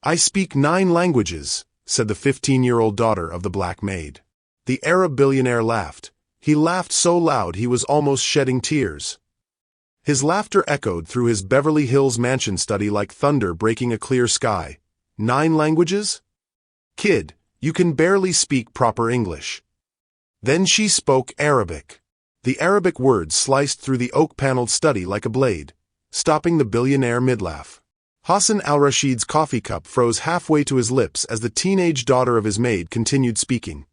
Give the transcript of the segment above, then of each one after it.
I speak 9 languages, said the 15-year-old daughter of the Black Maid. The Arab billionaire laughed. He laughed so loud he was almost shedding tears. His laughter echoed through his Beverly Hills mansion study like thunder breaking a clear sky. 9 languages? Kid, you can barely speak proper English. Then she spoke Arabic. The Arabic words sliced through the oak-paneled study like a blade, stopping the billionaire mid-laugh. Hassan al-Rashid's coffee cup froze halfway to his lips as the teenage daughter of his maid continued speaking.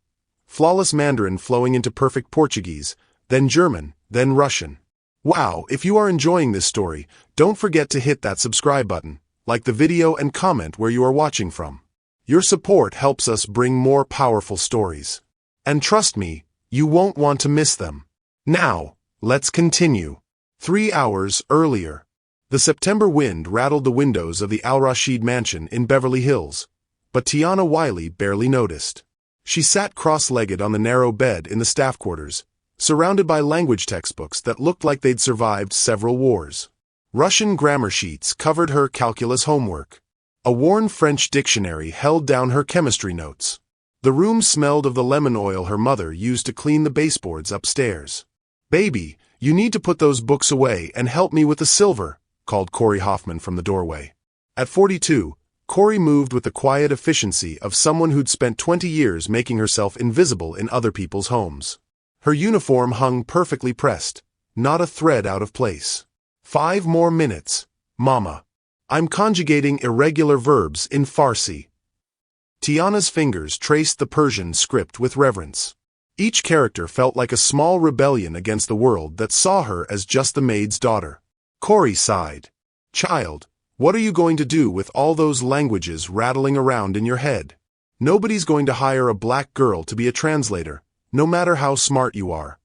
Flawless Mandarin flowing into perfect Portuguese, then German, then Russian. Wow, if you are enjoying this story, don't forget to hit that subscribe button, like the video and comment where you are watching from. Your support helps us bring more powerful stories. And trust me, you won't want to miss them. Now, let's continue. 3 hours earlier. The September wind rattled the windows of the Al-Rashid mansion in Beverly Hills, but Tiana Wiley barely noticed. She sat cross-legged on the narrow bed in the staff quarters, surrounded by language textbooks that looked like they'd survived several wars. Russian grammar sheets covered her calculus homework. A worn French dictionary held down her chemistry notes. The room smelled of the lemon oil her mother used to clean the baseboards upstairs. "Baby, you need to put those books away and help me with the silver," called Corey Hoffman from the doorway. At 42, Corey moved with the quiet efficiency of someone who'd spent 20 years making herself invisible in other people's homes. Her uniform hung perfectly pressed, not a thread out of place. 5 more minutes, Mama. I'm conjugating irregular verbs in Farsi. Tiana's fingers traced the Persian script with reverence. Each character felt like a small rebellion against the world that saw her as just the maid's daughter. Corey sighed. "Child, what are you going to do with all those languages rattling around in your head? Nobody's going to hire a black girl to be a translator, no matter how smart you are."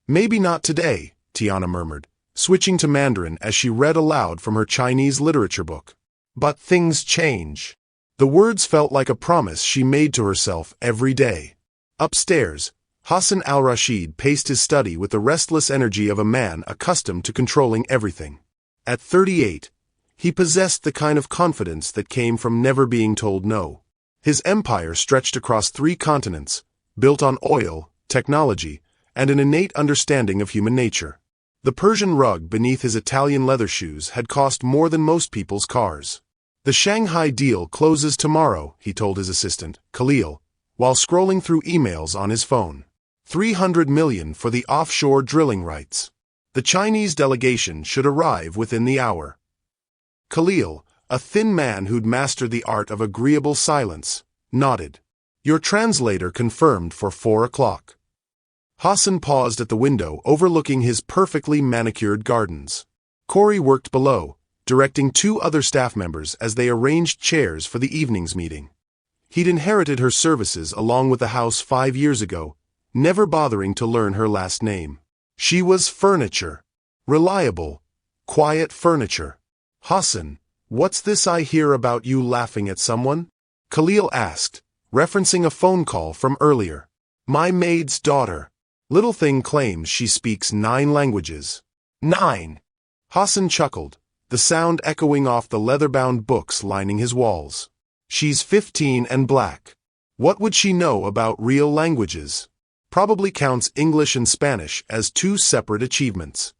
"Maybe not today," Tiana murmured, switching to Mandarin as she read aloud from her Chinese literature book. "But things change." The words felt like a promise she made to herself every day. Upstairs, Hassan al-Rashid paced his study with the restless energy of a man accustomed to controlling everything. At 38, he possessed the kind of confidence that came from never being told no. His empire stretched across 3 continents, built on oil, technology, and an innate understanding of human nature. The Persian rug beneath his Italian leather shoes had cost more than most people's cars. "The Shanghai deal closes tomorrow," he told his assistant, Khalil, while scrolling through emails on his phone. $300 million for the offshore drilling rights. The Chinese delegation should arrive within the hour. Khalil, a thin man who'd mastered the art of agreeable silence, nodded. "Your translator confirmed for 4 o'clock. Hassan paused at the window overlooking his perfectly manicured gardens. Corey worked below, directing 2 other staff members as they arranged chairs for the evening's meeting. He'd inherited her services along with the house 5 years ago, never bothering to learn her last name. She was furniture. Reliable, quiet furniture. "Hassan, what's this I hear about you laughing at someone?" Khalil asked, referencing a phone call from earlier. "My maid's daughter. Little thing claims she speaks 9 languages." 9. Hassan chuckled, the sound echoing off the leather-bound books lining his walls. "She's 15 and black. What would she know about real languages? Probably counts English and Spanish as 2 separate achievements."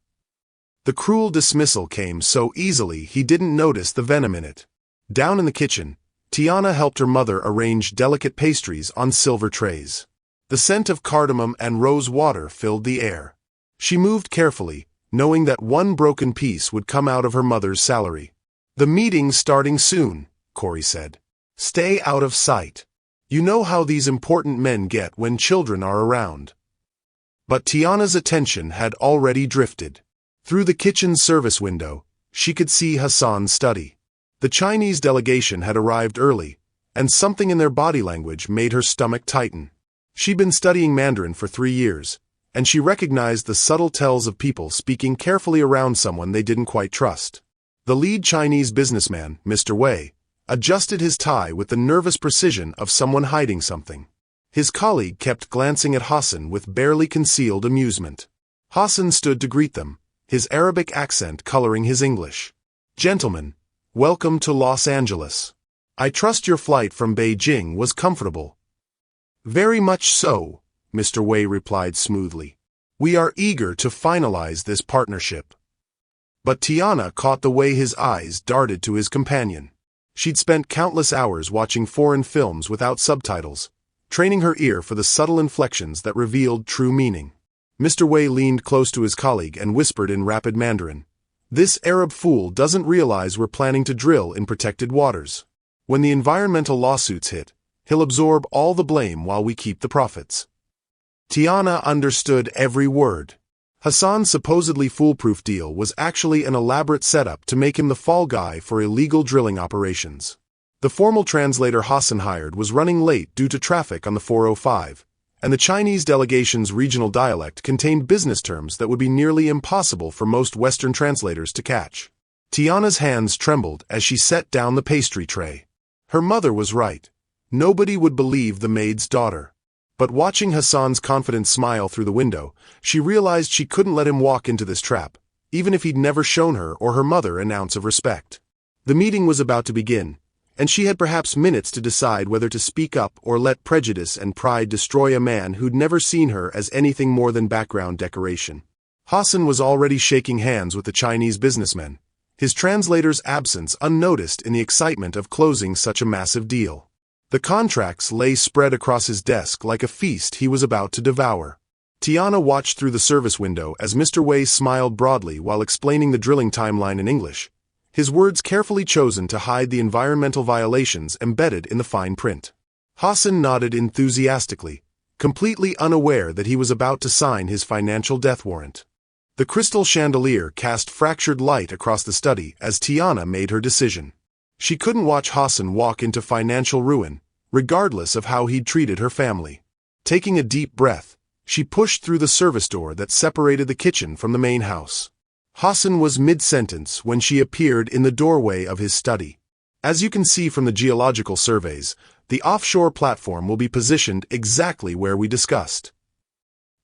The cruel dismissal came so easily he didn't notice the venom in it. Down in the kitchen, Tiana helped her mother arrange delicate pastries on silver trays. The scent of cardamom and rose water filled the air. She moved carefully, knowing that 1 broken piece would come out of her mother's salary. "The meeting's starting soon," Corey said. "Stay out of sight. You know how these important men get when children are around." But Tiana's attention had already drifted. Through the kitchen service window, she could see Hassan's study. The Chinese delegation had arrived early, and something in their body language made her stomach tighten. She'd been studying Mandarin for 3 years, and she recognized the subtle tells of people speaking carefully around someone they didn't quite trust. The lead Chinese businessman, Mr. Wei, adjusted his tie with the nervous precision of someone hiding something. His colleague kept glancing at Hassan with barely concealed amusement. Hassan stood to greet them, his Arabic accent coloring his English. "Gentlemen, welcome to Los Angeles. I trust your flight from Beijing was comfortable. Very much so, Mr. Wei replied smoothly. We are eager to finalize this partnership. But Tiana caught the way his eyes darted to his companion. She'd spent countless hours watching foreign films without subtitles, training her ear for the subtle inflections that revealed true meaning. Mr. Wei leaned close to his colleague and whispered in rapid Mandarin, "This Arab fool doesn't realize we're planning to drill in protected waters. When the environmental lawsuits hit, he'll absorb all the blame while we keep the profits." Tiana understood every word. Hassan's supposedly foolproof deal was actually an elaborate setup to make him the fall guy for illegal drilling operations. The formal translator Hassan hired was running late due to traffic on the 405, and the Chinese delegation's regional dialect contained business terms that would be nearly impossible for most Western translators to catch. Tiana's hands trembled as she set down the pastry tray. Her mother was right. Nobody would believe the maid's daughter. But watching Hassan's confident smile through the window, she realized she couldn't let him walk into this trap, even if he'd never shown her or her mother an ounce of respect. The meeting was about to begin, and she had perhaps minutes to decide whether to speak up or let prejudice and pride destroy a man who'd never seen her as anything more than background decoration. Hassan was already shaking hands with the Chinese businessmen, his translator's absence unnoticed in the excitement of closing such a massive deal. The contracts lay spread across his desk like a feast he was about to devour. Tiana watched through the service window as Mr. Wei smiled broadly while explaining the drilling timeline in English, his words carefully chosen to hide the environmental violations embedded in the fine print. Hassan nodded enthusiastically, completely unaware that he was about to sign his financial death warrant. The crystal chandelier cast fractured light across the study as Tiana made her decision. She couldn't watch Hassan walk into financial ruin, regardless of how he'd treated her family. Taking a deep breath, she pushed through the service door that separated the kitchen from the main house. Hassan was mid-sentence when she appeared in the doorway of his study. As you can see from the geological surveys, the offshore platform will be positioned exactly where we discussed.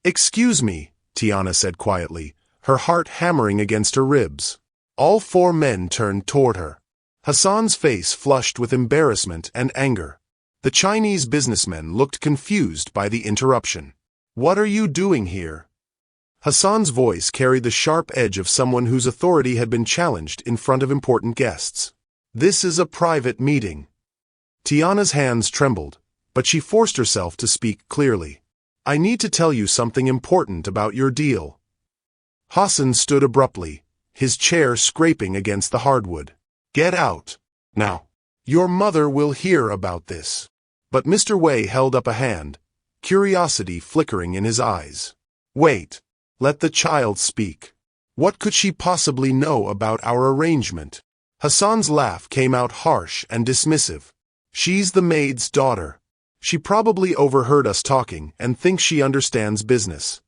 "Excuse me," Tiana said quietly, her heart hammering against her ribs. All four men turned toward her. Hassan's face flushed with embarrassment and anger. The Chinese businessmen looked confused by the interruption. "What are you doing here?" Hassan's voice carried the sharp edge of someone whose authority had been challenged in front of important guests. "This is a private meeting." Tiana's hands trembled, but she forced herself to speak clearly. "I need to tell you something important about your deal." Hassan stood abruptly, his chair scraping against the hardwood. "Get out, now. Your mother will hear about this." But Mr. Wei held up a hand, curiosity flickering in his eyes. "Wait, let the child speak. What could she possibly know about our arrangement?" Hassan's laugh came out harsh and dismissive. "She's the maid's daughter. She probably overheard us talking and thinks she understands business."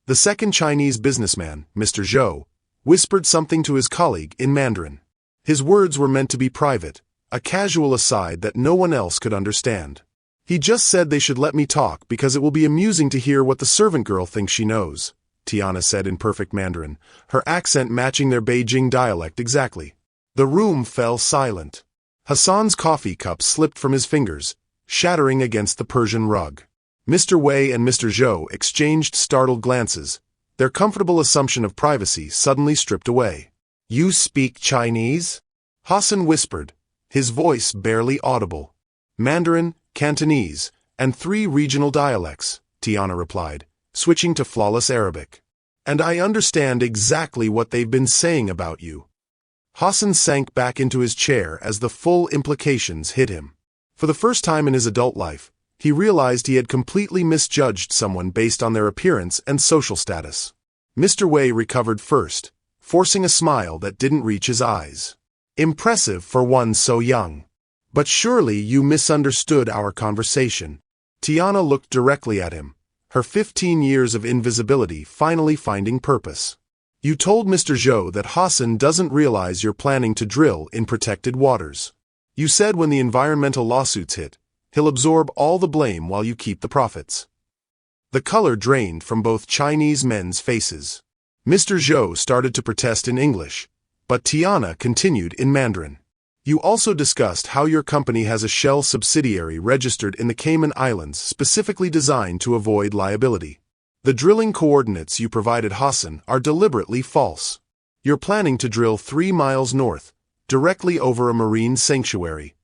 The second Chinese businessman, Mr. Zhou, whispered something to his colleague in Mandarin. His words were meant to be private, a casual aside that no one else could understand. "He just said they should let me talk because it will be amusing to hear what the servant girl thinks she knows," Tiana said in perfect Mandarin, her accent matching their Beijing dialect exactly. The room fell silent. Hassan's coffee cup slipped from his fingers, shattering against the Persian rug. Mr. Wei and Mr. Zhou exchanged startled glances, their comfortable assumption of privacy suddenly stripped away. "You speak Chinese?" Hassan whispered, his voice barely audible. "Mandarin, Cantonese, and 3 regional dialects," Tiana replied, switching to flawless Arabic. "And I understand exactly what they've been saying about you." Hassan sank back into his chair as the full implications hit him. For the first time in his adult life, he realized he had completely misjudged someone based on their appearance and social status. Mr. Wei recovered first, forcing a smile that didn't reach his eyes. "Impressive for one so young. But surely you misunderstood our conversation." Tiana looked directly at him, her 15 years of invisibility finally finding purpose. "You told Mr. Zhou that Hassan doesn't realize you're planning to drill in protected waters. You said when the environmental lawsuits hit, he'll absorb all the blame while you keep the profits." The color drained from both Chinese men's faces. Mr. Zhou started to protest in English, but Tiana continued in Mandarin. You also discussed how your company has a shell subsidiary registered in the Cayman Islands specifically designed to avoid liability. The drilling coordinates you provided Hassan are deliberately false. You're planning to drill 3 miles north, directly over a marine sanctuary.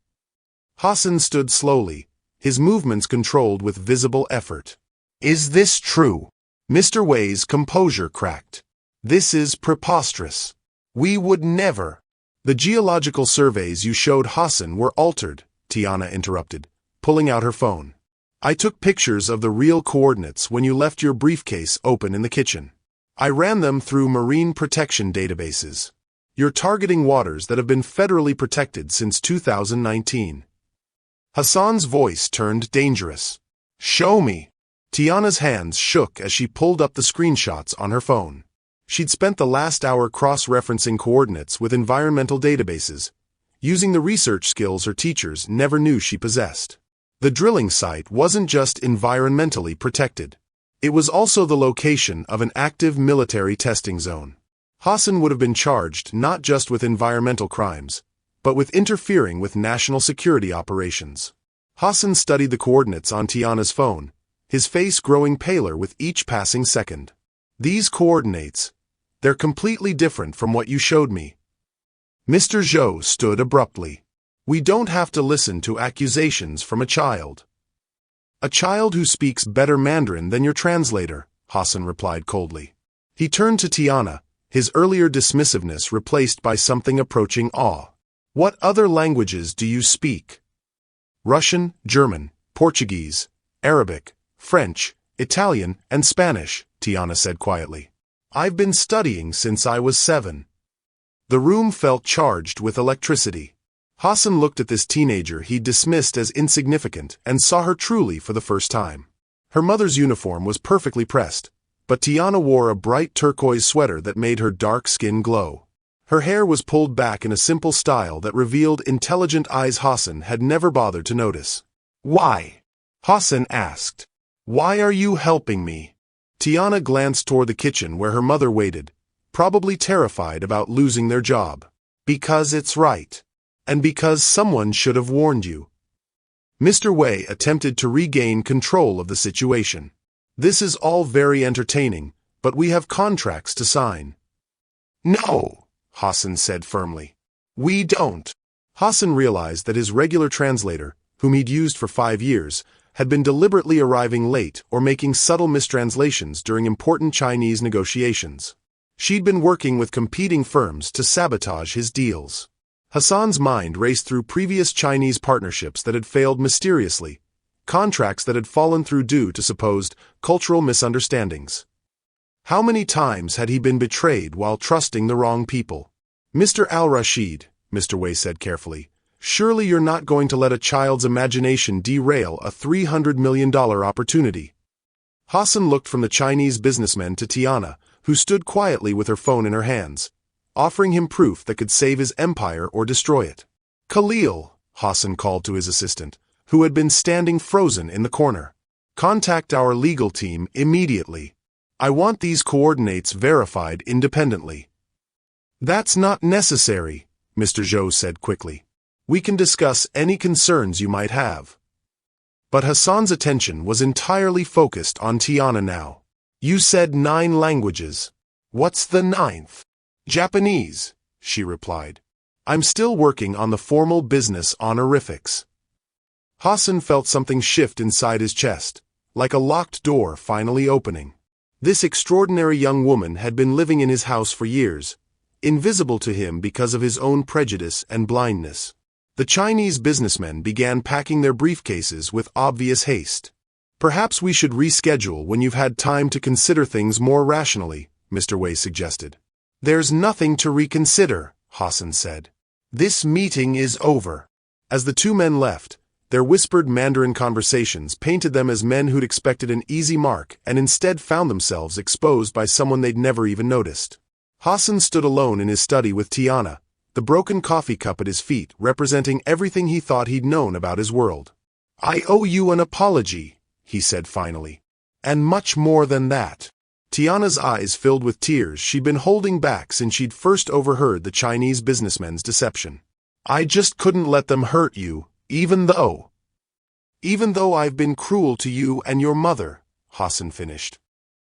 Hassan stood slowly, his movements controlled with visible effort. Is this true? Mr. Wei's composure cracked. This is preposterous. We would never. The geological surveys you showed Hassan were altered, Tiana interrupted, pulling out her phone. I took pictures of the real coordinates when you left your briefcase open in the kitchen. I ran them through marine protection databases. You're targeting waters that have been federally protected since 2019. Hassan's voice turned dangerous. Show me. Tiana's hands shook as she pulled up the screenshots on her phone. She'd spent the last hour cross-referencing coordinates with environmental databases, using the research skills her teachers never knew she possessed. The drilling site wasn't just environmentally protected. It was also the location of an active military testing zone. Hassan would have been charged not just with environmental crimes, but with interfering with national security operations. Hassan studied the coordinates on Tiana's phone, his face growing paler with each passing second. These coordinates, they're completely different from what you showed me. Mr. Zhou stood abruptly. We don't have to listen to accusations from a child. A child who speaks better Mandarin than your translator, Hassan replied coldly. He turned to Tiana, his earlier dismissiveness replaced by something approaching awe. What other languages do you speak? Russian, German, Portuguese, Arabic, French, Italian, and Spanish, Tiana said quietly. I've been studying since I was 7. The room felt charged with electricity. Hassan looked at this teenager he'd dismissed as insignificant and saw her truly for the first time. Her mother's uniform was perfectly pressed, but Tiana wore a bright turquoise sweater that made her dark skin glow. Her hair was pulled back in a simple style that revealed intelligent eyes Hassan had never bothered to notice. Why? Hassan asked. Why are you helping me? Tiana glanced toward the kitchen where her mother waited, probably terrified about losing their job. Because it's right. And because someone should have warned you. Mr. Wei attempted to regain control of the situation. This is all very entertaining, but we have contracts to sign. No, Hassan said firmly. We don't. Hassan realized that his regular translator, whom he'd used for 5 years, had been deliberately arriving late or making subtle mistranslations during important Chinese negotiations. She'd been working with competing firms to sabotage his deals. Hassan's mind raced through previous Chinese partnerships that had failed mysteriously, contracts that had fallen through due to supposed cultural misunderstandings. How many times had he been betrayed while trusting the wrong people? Mr. Al-Rashid, Mr. Wei said carefully, surely you're not going to let a child's imagination derail a $300 million opportunity. Hassan looked from the Chinese businessman to Tiana, who stood quietly with her phone in her hands, offering him proof that could save his empire or destroy it. Khalil, Hassan called to his assistant, who had been standing frozen in the corner. Contact our legal team immediately. I want these coordinates verified independently. That's not necessary, Mr. Zhou said quickly. We can discuss any concerns you might have. But Hassan's attention was entirely focused on Tiana now. You said 9 languages. What's the 9th? Japanese, she replied. I'm still working on the formal business honorifics. Hassan felt something shift inside his chest, like a locked door finally opening. This extraordinary young woman had been living in his house for years, invisible to him because of his own prejudice and blindness. The Chinese businessmen began packing their briefcases with obvious haste. Perhaps we should reschedule when you've had time to consider things more rationally, Mr. Wei suggested. There's nothing to reconsider, Hassan said. This meeting is over. As the 2 men left, their whispered Mandarin conversations painted them as men who'd expected an easy mark and instead found themselves exposed by someone they'd never even noticed. Hassan stood alone in his study with Tiana, the broken coffee cup at his feet representing everything he thought he'd known about his world. I owe you an apology, he said finally. And much more than that. Tiana's eyes filled with tears she'd been holding back since she'd first overheard the Chinese businessman's deception. I just couldn't let them hurt you, even though I've been cruel to you and your mother, Hassan finished.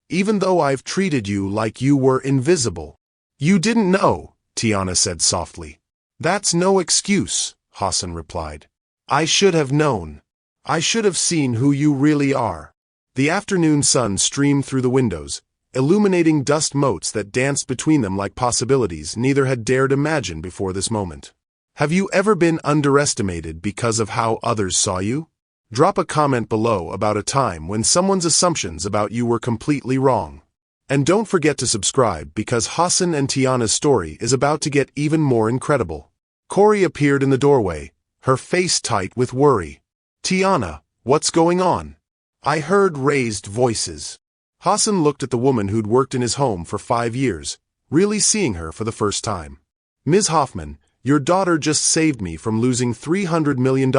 Even though I've treated you like you were invisible. You didn't know, Tiana said softly. That's no excuse, Hassan replied. I should have known. I should have seen who you really are. The afternoon sun streamed through the windows, illuminating dust motes that danced between them like possibilities neither had dared imagine before this moment. Have you ever been underestimated because of how others saw you? Drop a comment below about a time when someone's assumptions about you were completely wrong. And don't forget to subscribe because Hassan and Tiana's story is about to get even more incredible. Corey appeared in the doorway, her face tight with worry. Tiana, what's going on? I heard raised voices. Hassan looked at the woman who'd worked in his home for 5 years, really seeing her for the first time. Ms. Hoffman, your daughter just saved me from losing $300 million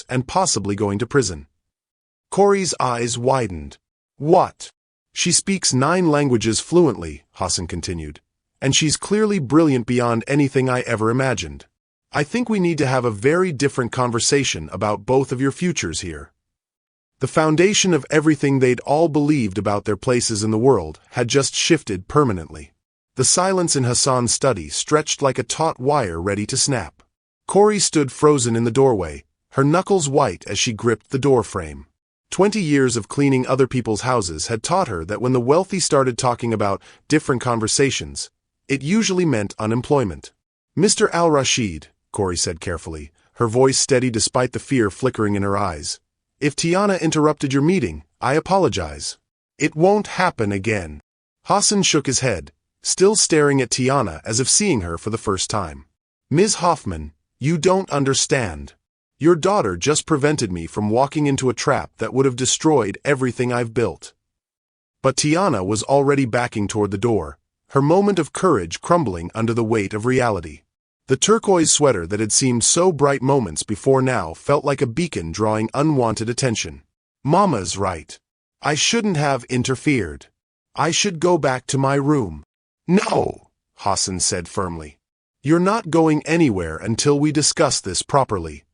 and possibly going to prison. Corey's eyes widened. What? She speaks 9 languages fluently, Hassan continued, and she's clearly brilliant beyond anything I ever imagined. I think we need to have a very different conversation about both of your futures here. The foundation of everything they'd all believed about their places in the world had just shifted permanently. The silence in Hassan's study stretched like a taut wire ready to snap. Corey stood frozen in the doorway, her knuckles white as she gripped the door frame. 20 years of cleaning other people's houses had taught her that when the wealthy started talking about different conversations, it usually meant unemployment. Mr. Al-Rashid, Corey said carefully, her voice steady despite the fear flickering in her eyes. If Tiana interrupted your meeting, I apologize. It won't happen again. Hassan shook his head, still staring at Tiana as if seeing her for the first time. Ms. Hoffman, you don't understand. Your daughter just prevented me from walking into a trap that would have destroyed everything I've built. But Tiana was already backing toward the door, her moment of courage crumbling under the weight of reality. The turquoise sweater that had seemed so bright moments before now felt like a beacon drawing unwanted attention. Mama's right. I shouldn't have interfered. I should go back to my room. No, Hassan said firmly. You're not going anywhere until we discuss this properly.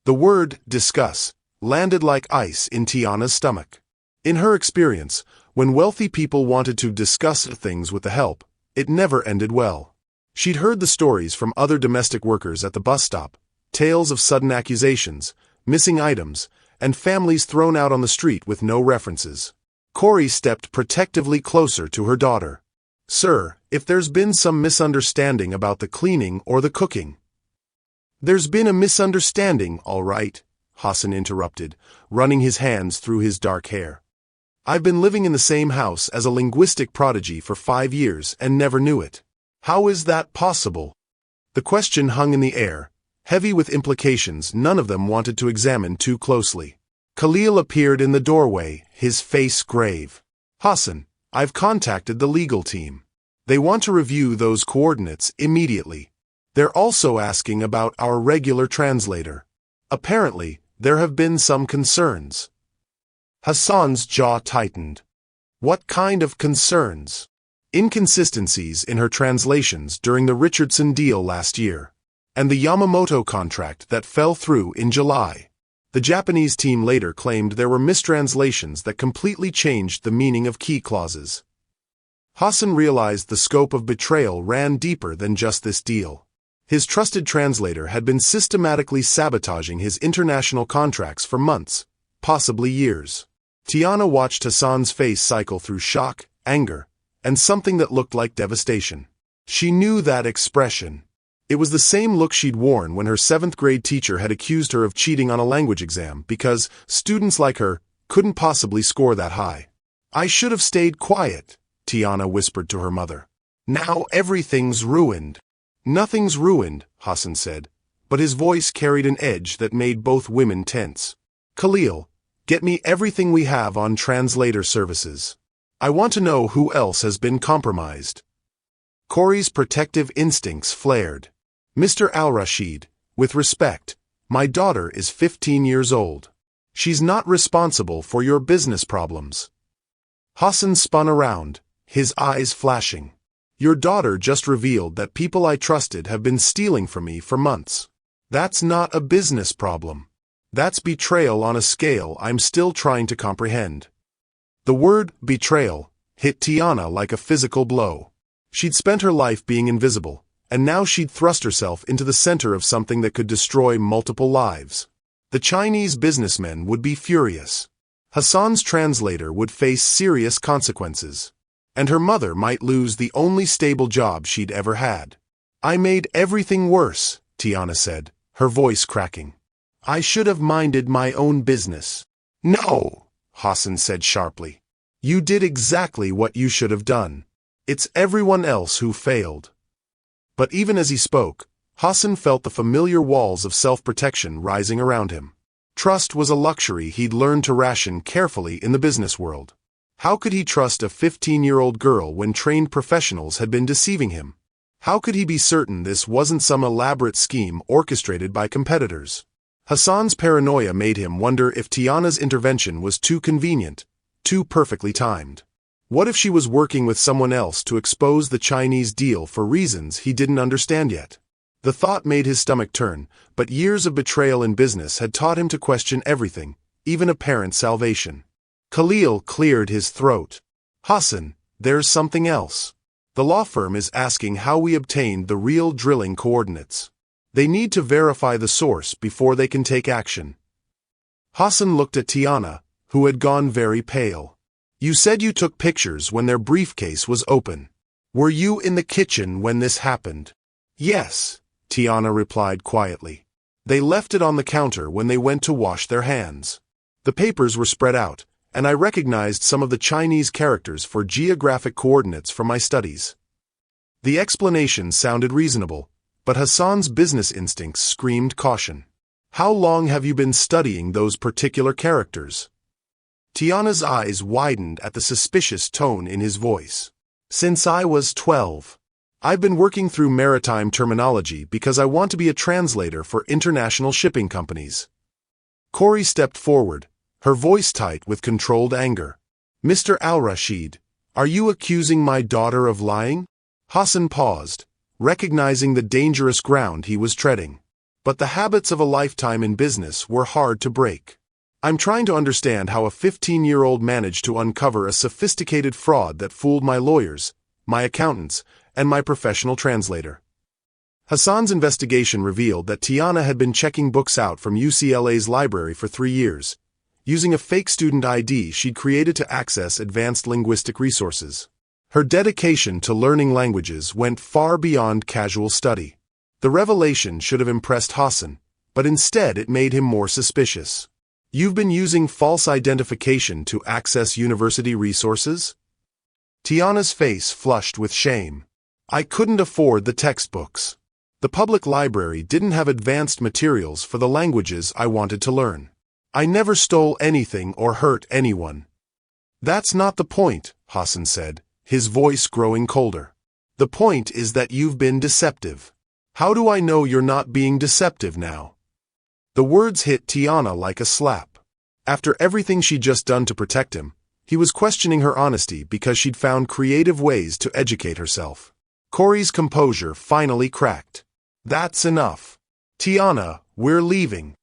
The word discuss landed like ice in Tiana's stomach. In her experience, when wealthy people wanted to discuss things with the help, it never ended well. She'd heard the stories from other domestic workers at the bus stop, tales of sudden accusations, missing items, and families thrown out on the street with no references. Corey stepped protectively closer to her daughter. Sir, if there's been some misunderstanding about the cleaning or the cooking. There's been a misunderstanding, all right, Hassan interrupted, running his hands through his dark hair. I've been living in the same house as a linguistic prodigy for 5 years and never knew it. How is that possible? The question hung in the air, heavy with implications none of them wanted to examine too closely. Khalil appeared in the doorway, his face grave. Hassan, I've contacted the legal team. They want to review those coordinates immediately. They're also asking about our regular translator. Apparently, there have been some concerns. Hassan's jaw tightened. What kind of concerns? Inconsistencies in her translations during the Richardson deal last year, and the Yamamoto contract that fell through in July. The Japanese team later claimed there were mistranslations that completely changed the meaning of key clauses. Hassan realized the scope of betrayal ran deeper than just this deal. His trusted translator had been systematically sabotaging his international contracts for months, possibly years. Tiana watched Hassan's face cycle through shock, anger, and something that looked like devastation. She knew that expression. It was the same look she'd worn when her 7th grade teacher had accused her of cheating on a language exam because students like her couldn't possibly score that high. I should have stayed quiet, Tiana whispered to her mother. Now everything's ruined. Nothing's ruined, Hassan said, but his voice carried an edge that made both women tense. Khalil, get me everything we have on translator services. I want to know who else has been compromised. Corey's protective instincts flared. Mr. Al-Rashid, with respect, my daughter is 15 years old. She's not responsible for your business problems. Hassan spun around, his eyes flashing. Your daughter just revealed that people I trusted have been stealing from me for months. That's not a business problem. That's betrayal on a scale I'm still trying to comprehend. The word betrayal hit Tiana like a physical blow. She'd spent her life being invisible, and now she'd thrust herself into the center of something that could destroy multiple lives. The Chinese businessmen would be furious. Hassan's translator would face serious consequences. And her mother might lose the only stable job she'd ever had. I made everything worse, Tiana said, her voice cracking. I should have minded my own business. No, Hassan said sharply. You did exactly what you should have done. It's everyone else who failed. But even as he spoke, Hassan felt the familiar walls of self-protection rising around him. Trust was a luxury he'd learned to ration carefully in the business world. How could he trust a 15-year-old girl when trained professionals had been deceiving him? How could he be certain this wasn't some elaborate scheme orchestrated by competitors? Hassan's paranoia made him wonder if Tiana's intervention was too convenient, too perfectly timed. What if she was working with someone else to expose the Chinese deal for reasons he didn't understand yet? The thought made his stomach turn, but years of betrayal in business had taught him to question everything, even a parent's salvation. Khalil cleared his throat. Hassan, there's something else. The law firm is asking how we obtained the real drilling coordinates. They need to verify the source before they can take action. Hassan looked at Tiana, who had gone very pale. You said you took pictures when their briefcase was open. Were you in the kitchen when this happened? Yes, Tiana replied quietly. They left it on the counter when they went to wash their hands. The papers were spread out, and I recognized some of the Chinese characters for geographic coordinates from my studies. The explanation sounded reasonable, but Hassan's business instincts screamed caution. How long have you been studying those particular characters? Tiana's eyes widened at the suspicious tone in his voice. Since I was 12. I've been working through maritime terminology because I want to be a translator for international shipping companies. Corey stepped forward, her voice tight with controlled anger. Mr. Al-Rashid, are you accusing my daughter of lying? Hassan paused, recognizing the dangerous ground he was treading. But the habits of a lifetime in business were hard to break. I'm trying to understand how a 15-year-old managed to uncover a sophisticated fraud that fooled my lawyers, my accountants, and my professional translator. Hassan's investigation revealed that Tiana had been checking books out from UCLA's library for 3 years, using a fake student ID she'd created to access advanced linguistic resources. Her dedication to learning languages went far beyond casual study. The revelation should have impressed Hassan, but instead it made him more suspicious. You've been using false identification to access university resources? Tiana's face flushed with shame. I couldn't afford the textbooks. The public library didn't have advanced materials for the languages I wanted to learn. I never stole anything or hurt anyone. That's not the point, Hassan said, his voice growing colder. The point is that you've been deceptive. How do I know you're not being deceptive now? The words hit Tiana like a slap. After everything she'd just done to protect him, he was questioning her honesty because she'd found creative ways to educate herself. Corey's composure finally cracked. That's enough. Tiana, we're leaving.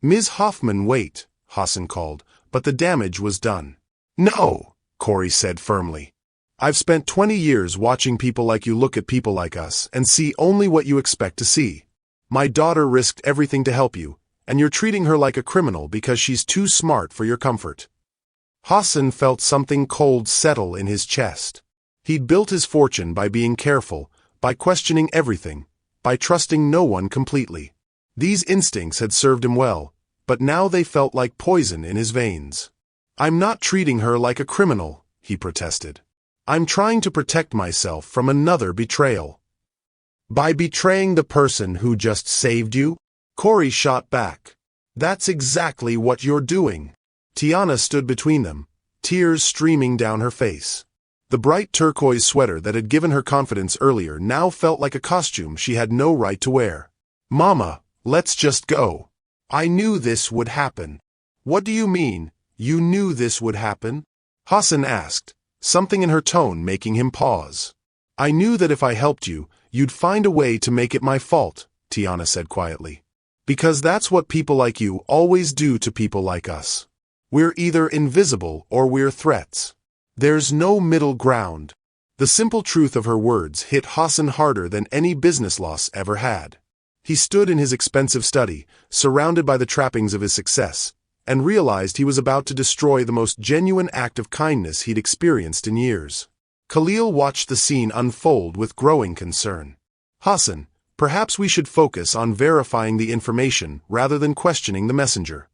Ms. Hoffman, wait, Hassan called, but the damage was done. No, Corey said firmly. I've spent 20 years watching people like you look at people like us and see only what you expect to see. My daughter risked everything to help you, and you're treating her like a criminal because she's too smart for your comfort. Hassan felt something cold settle in his chest. He'd built his fortune by being careful, by questioning everything, by trusting no one completely. These instincts had served him well, but now they felt like poison in his veins. I'm not treating her like a criminal, he protested. I'm trying to protect myself from another betrayal. By betraying the person who just saved you? Corey shot back. That's exactly what you're doing. Tiana stood between them, tears streaming down her face. The bright turquoise sweater that had given her confidence earlier now felt like a costume she had no right to wear. Mama, let's just go. I knew this would happen. What do you mean, you knew this would happen? Hassan asked, something in her tone making him pause. I knew that if I helped you, you'd find a way to make it my fault, Tiana said quietly. Because that's what people like you always do to people like us. We're either invisible or we're threats. There's no middle ground. The simple truth of her words hit Hassan harder than any business loss ever had. He stood in his expensive study, surrounded by the trappings of his success, and realized he was about to destroy the most genuine act of kindness he'd experienced in years. Khalil watched the scene unfold with growing concern. Hassan, perhaps we should focus on verifying the information rather than questioning the messenger.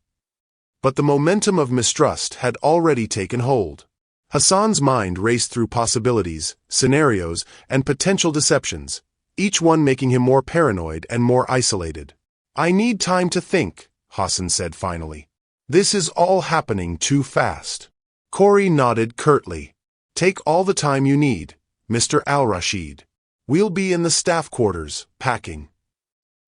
But the momentum of mistrust had already taken hold. Hassan's mind raced through possibilities, scenarios, and potential deceptions, each one making him more paranoid and more isolated. I need time to think, Hassan said finally. This is all happening too fast. Corey nodded curtly. Take all the time you need, Mr. Al-Rashid. We'll be in the staff quarters, packing.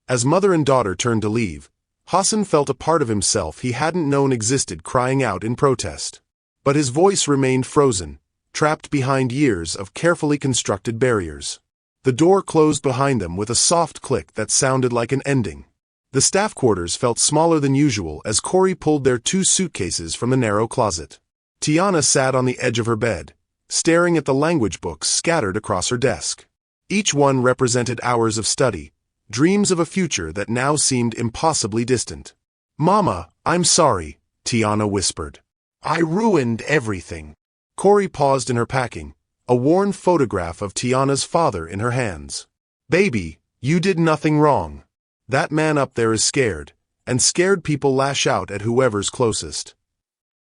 As mother and daughter turned to leave, Hassan felt a part of himself he hadn't known existed crying out in protest. But his voice remained frozen, trapped behind years of carefully constructed barriers. The door closed behind them with a soft click that sounded like an ending. The staff quarters felt smaller than usual as Corey pulled their 2 suitcases from the narrow closet. Tiana sat on the edge of her bed, staring at the language books scattered across her desk. Each one represented hours of study, dreams of a future that now seemed impossibly distant. Mama, I'm sorry, Tiana whispered. I ruined everything. Corey paused in her packing, a worn photograph of Tiana's father in her hands. Baby, you did nothing wrong. That man up there is scared, and scared people lash out at whoever's closest.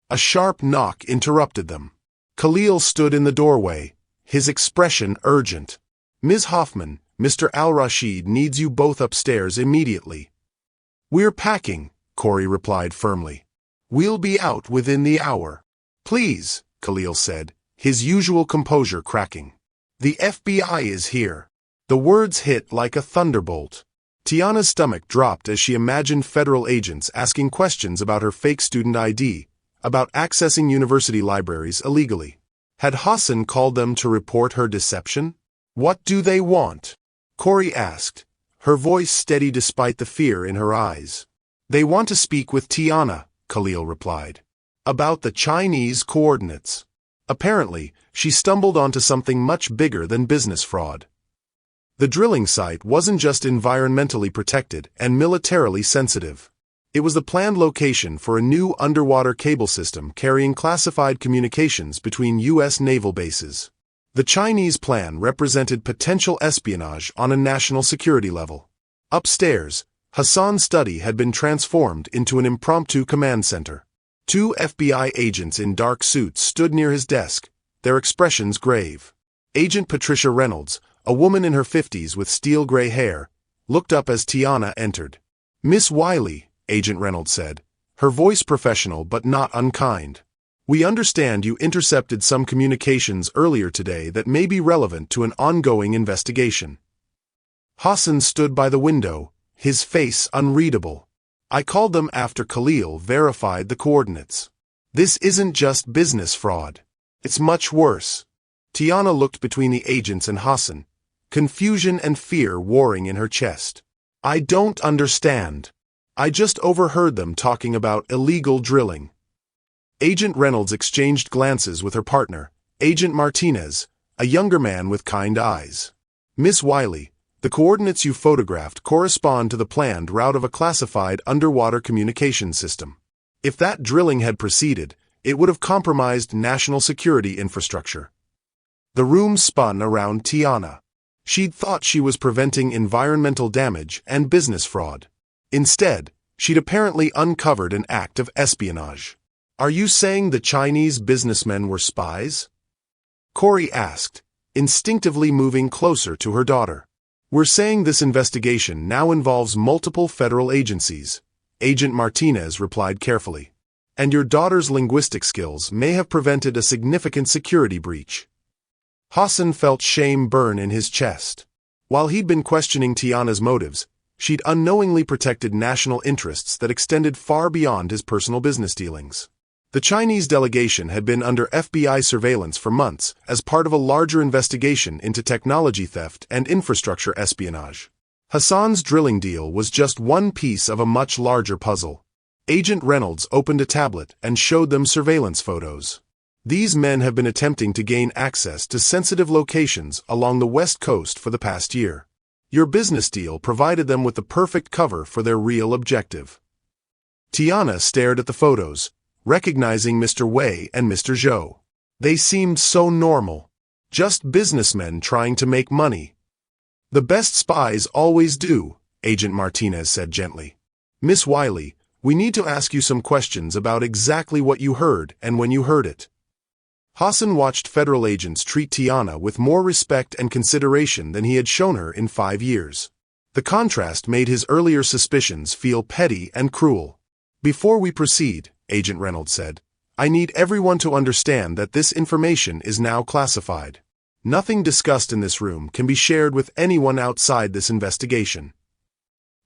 A sharp knock interrupted them. Khalil stood in the doorway, his expression urgent. Ms. Hoffman, Mr. Al-Rashid needs you both upstairs immediately. We're packing, Corey replied firmly. We'll be out within the hour. Please, Khalil said, his usual composure cracking. The FBI is here. The words hit like a thunderbolt. Tiana's stomach dropped as she imagined federal agents asking questions about her fake student ID, about accessing university libraries illegally. Had Hassan called them to report her deception? What do they want? Corey asked, her voice steady despite the fear in her eyes. They want to speak with Tiana, Khalil replied. About the Chinese coordinates. Apparently, she stumbled onto something much bigger than business fraud. The drilling site wasn't just environmentally protected and militarily sensitive. It was the planned location for a new underwater cable system carrying classified communications between U.S. naval bases. The Chinese plan represented potential espionage on a national security level. Upstairs, Hassan's study had been transformed into an impromptu command center. 2 FBI agents in dark suits stood near his desk, their expressions grave. Agent Patricia Reynolds, a woman in her 50s with steel-gray hair, looked up as Tiana entered. Miss Wiley, Agent Reynolds said, her voice professional but not unkind. We understand you intercepted some communications earlier today that may be relevant to an ongoing investigation. Hassan stood by the window, his face unreadable. I called them after Khalil verified the coordinates. This isn't just business fraud. It's much worse. Tiana looked between the agents and Hassan, confusion and fear warring in her chest. I don't understand. I just overheard them talking about illegal drilling. Agent Reynolds exchanged glances with her partner, Agent Martinez, a younger man with kind eyes. Miss Wiley, the coordinates you photographed correspond to the planned route of a classified underwater communication system. If that drilling had proceeded, it would have compromised national security infrastructure. The room spun around Tiana. She'd thought she was preventing environmental damage and business fraud. Instead, she'd apparently uncovered an act of espionage. Are you saying the Chinese businessmen were spies? Corey asked, instinctively moving closer to her daughter. We're saying this investigation now involves multiple federal agencies, Agent Martinez replied carefully. And your daughter's linguistic skills may have prevented a significant security breach. Hassan felt shame burn in his chest. While he'd been questioning Tiana's motives, she'd unknowingly protected national interests that extended far beyond his personal business dealings. The Chinese delegation had been under FBI surveillance for months as part of a larger investigation into technology theft and infrastructure espionage. Hassan's drilling deal was just one piece of a much larger puzzle. Agent Reynolds opened a tablet and showed them surveillance photos. These men have been attempting to gain access to sensitive locations along the West Coast for the past year. Your business deal provided them with the perfect cover for their real objective. Tiana stared at the photos, recognizing Mr. Wei and Mr. Zhou. They seemed so normal. Just businessmen trying to make money. The best spies always do, Agent Martinez said gently. Miss Wiley, we need to ask you some questions about exactly what you heard and when you heard it. Hassan watched federal agents treat Tiana with more respect and consideration than he had shown her in 5 years. The contrast made his earlier suspicions feel petty and cruel. Before we proceed, Agent Reynolds said, I need everyone to understand that this information is now classified. Nothing discussed in this room can be shared with anyone outside this investigation.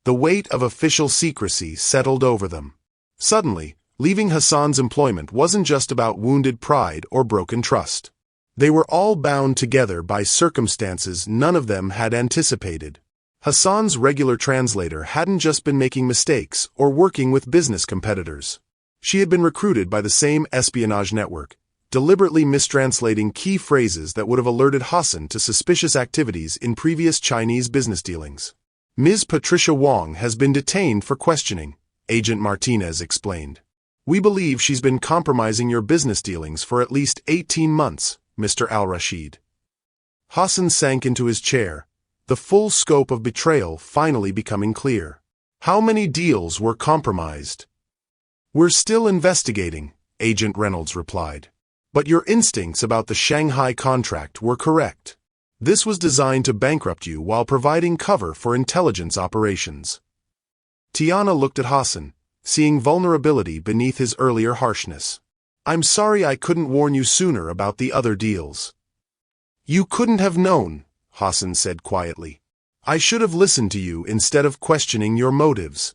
The weight of official secrecy settled over them. Suddenly, leaving Hassan's employment wasn't just about wounded pride or broken trust. They were all bound together by circumstances none of them had anticipated. Hassan's regular translator hadn't just been making mistakes or working with business competitors. She had been recruited by the same espionage network, deliberately mistranslating key phrases that would have alerted Hassan to suspicious activities in previous Chinese business dealings. Ms. Patricia Wong has been detained for questioning, Agent Martinez explained. We believe she's been compromising your business dealings for at least 18 months, Mr. Al-Rashid. Hassan sank into his chair, the full scope of betrayal finally becoming clear. How many deals were compromised? We're still investigating, Agent Reynolds replied. But your instincts about the Shanghai contract were correct. This was designed to bankrupt you while providing cover for intelligence operations. Tiana looked at Hassan, seeing vulnerability beneath his earlier harshness. I'm sorry I couldn't warn you sooner about the other deals. You couldn't have known, Hassan said quietly. I should have listened to you instead of questioning your motives.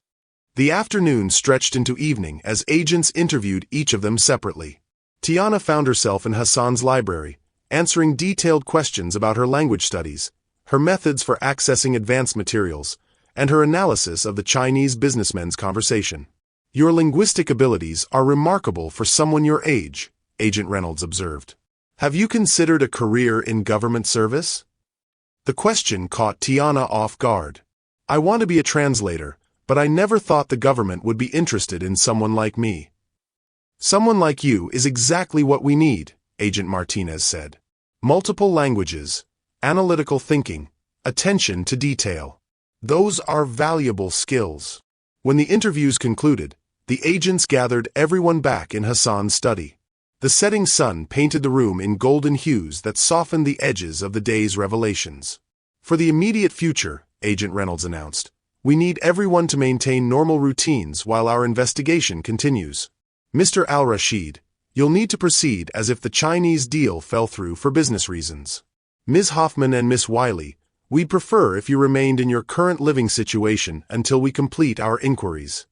The afternoon stretched into evening as agents interviewed each of them separately. Tiana found herself in Hassan's library, answering detailed questions about her language studies, her methods for accessing advanced materials, and her analysis of the Chinese businessmen's conversation. Your linguistic abilities are remarkable for someone your age, Agent Reynolds observed. Have you considered a career in government service? The question caught Tiana off guard. I want to be a translator, but I never thought the government would be interested in someone like me. Someone like you is exactly what we need, Agent Martinez said. Multiple languages, analytical thinking, attention to detail. Those are valuable skills. When the interviews concluded, the agents gathered everyone back in Hassan's study. The setting sun painted the room in golden hues that softened the edges of the day's revelations. For the immediate future, Agent Reynolds announced, we need everyone to maintain normal routines while our investigation continues. Mr. Al-Rashid, you'll need to proceed as if the Chinese deal fell through for business reasons. Ms. Hoffman and Miss Wiley, we'd prefer if you remained in your current living situation until we complete our inquiries.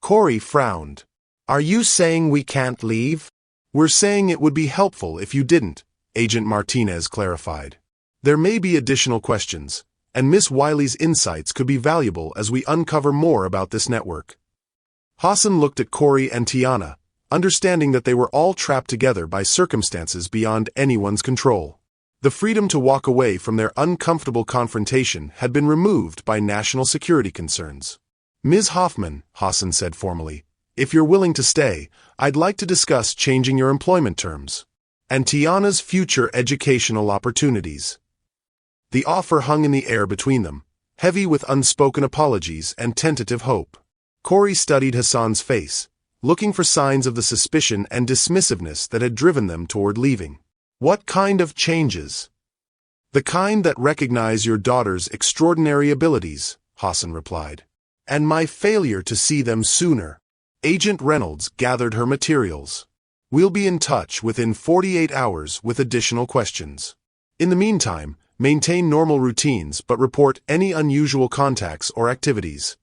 Corey frowned. Are you saying we can't leave? We're saying it would be helpful if you didn't, Agent Martinez clarified. There may be additional questions, and Miss Wiley's insights could be valuable as we uncover more about this network. Hassan looked at Corey and Tiana, understanding that they were all trapped together by circumstances beyond anyone's control. The freedom to walk away from their uncomfortable confrontation had been removed by national security concerns. Ms. Hoffman, Hassan said formally, if you're willing to stay, I'd like to discuss changing your employment terms. And Tiana's future educational opportunities. The offer hung in the air between them, heavy with unspoken apologies and tentative hope. Corey studied Hassan's face, looking for signs of the suspicion and dismissiveness that had driven them toward leaving. What kind of changes? The kind that recognize your daughter's extraordinary abilities, Hassan replied. And my failure to see them sooner. Agent Reynolds gathered her materials. We'll be in touch within 48 hours with additional questions. In the meantime, maintain normal routines but report any unusual contacts or activities.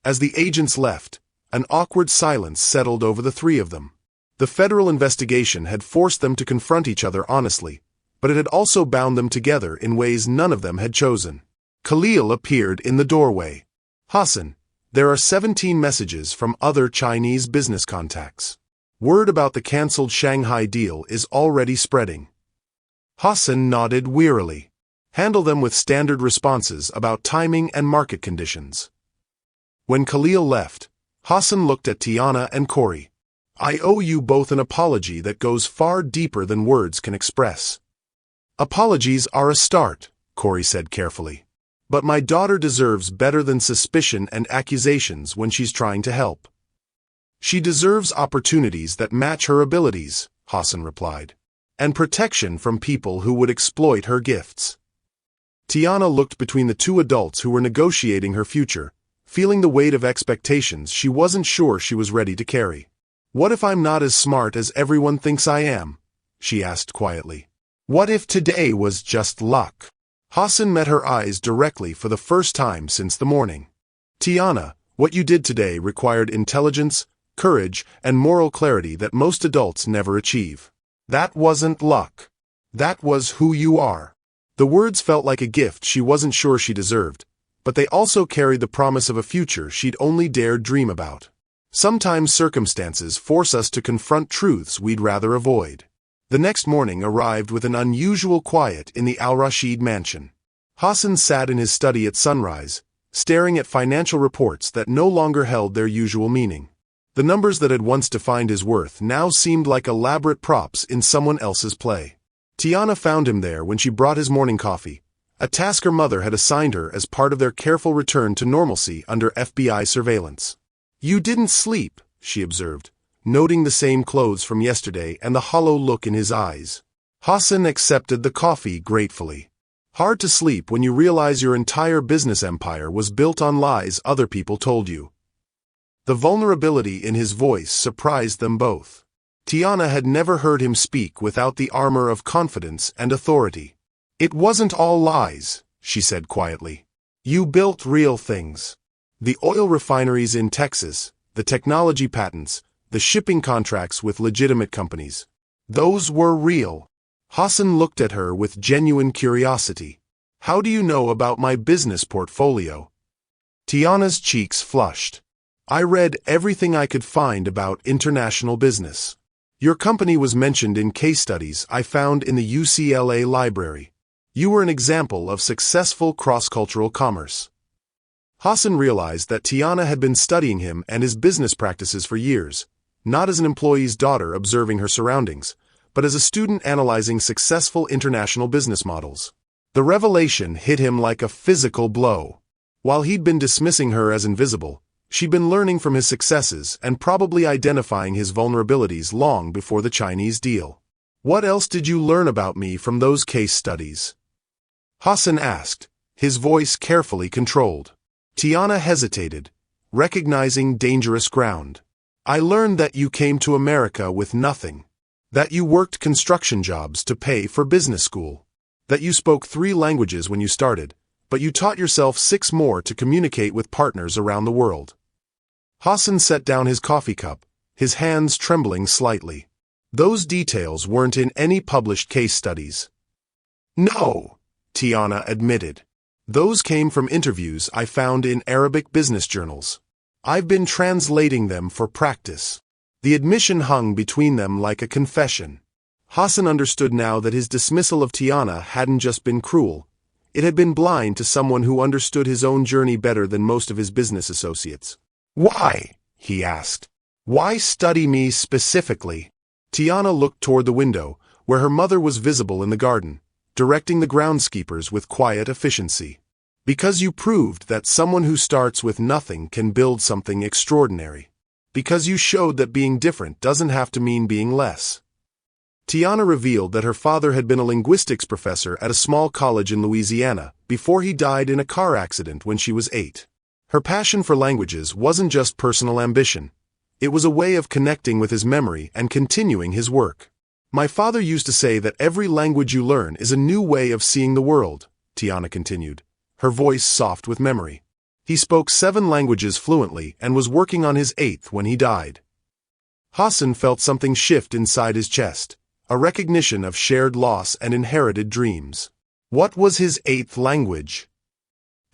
As the agents left, an awkward silence settled over the three of them. The federal investigation had forced them to confront each other honestly, but it had also bound them together in ways none of them had chosen. Khalil appeared in the doorway. Hassan, there are 17 messages from other Chinese business contacts. Word about the cancelled Shanghai deal is already spreading. Hassan nodded wearily. Handle them with standard responses about timing and market conditions. When Khalil left, Hassan looked at Tiana and Corey. I owe you both an apology that goes far deeper than words can express. Apologies are a start, Corey said carefully. But my daughter deserves better than suspicion and accusations when she's trying to help. She deserves opportunities that match her abilities, Hassan replied, and protection from people who would exploit her gifts. Tiana looked between the two adults who were negotiating her future, feeling the weight of expectations she wasn't sure she was ready to carry. What if I'm not as smart as everyone thinks I am? She asked quietly. What if today was just luck? Hassan met her eyes directly for the first time since the morning. Tiana, what you did today required intelligence, courage, and moral clarity that most adults never achieve. That wasn't luck. That was who you are. The words felt like a gift she wasn't sure she deserved, but they also carried the promise of a future she'd only dared dream about. Sometimes circumstances force us to confront truths we'd rather avoid. The next morning arrived with an unusual quiet in the Al-Rashid mansion. Hassan sat in his study at sunrise, staring at financial reports that no longer held their usual meaning. The numbers that had once defined his worth now seemed like elaborate props in someone else's play. Tiana found him there when she brought his morning coffee, a task her mother had assigned her as part of their careful return to normalcy under FBI surveillance. You didn't sleep, she observed, noting the same clothes from yesterday and the hollow look in his eyes. Hassan accepted the coffee gratefully. Hard to sleep when you realize your entire business empire was built on lies other people told you. The vulnerability in his voice surprised them both. Tiana had never heard him speak without the armor of confidence and authority. It wasn't all lies, she said quietly. You built real things. The oil refineries in Texas, the technology patents, the shipping contracts with legitimate companies. Those were real. Hassan looked at her with genuine curiosity. How do you know about my business portfolio? Tiana's cheeks flushed. I read everything I could find about international business. Your company was mentioned in case studies I found in the UCLA library. You were an example of successful cross-cultural commerce. Hassan realized that Tiana had been studying him and his business practices for years, not as an employee's daughter observing her surroundings, but as a student analyzing successful international business models. The revelation hit him like a physical blow. While he'd been dismissing her as invisible, she'd been learning from his successes and probably identifying his vulnerabilities long before the Chinese deal. What else did you learn about me from those case studies? Hassan asked, his voice carefully controlled. Tiana hesitated, recognizing dangerous ground. I learned that you came to America with nothing. That you worked construction jobs to pay for business school. That you spoke 3 languages when you started, but you taught yourself 6 more to communicate with partners around the world. Hassan set down his coffee cup, his hands trembling slightly. Those details weren't in any published case studies. No, Tiana admitted. Those came from interviews I found in Arabic business journals. I've been translating them for practice. The admission hung between them like a confession. Hassan understood now that his dismissal of Tiana hadn't just been cruel. It had been blind to someone who understood his own journey better than most of his business associates. Why? He asked. Why study me specifically? Tiana looked toward the window, where her mother was visible in the garden, directing the groundskeepers with quiet efficiency. Because you proved that someone who starts with nothing can build something extraordinary. Because you showed that being different doesn't have to mean being less. Tiana revealed that her father had been a linguistics professor at a small college in Louisiana before he died in a car accident when she was 8. Her passion for languages wasn't just personal ambition. It was a way of connecting with his memory and continuing his work. My father used to say that every language you learn is a new way of seeing the world, Tiana continued, her voice soft with memory. He spoke 7 languages fluently and was working on his 8th when he died. Hassan felt something shift inside his chest, a recognition of shared loss and inherited dreams. What was his 8th language?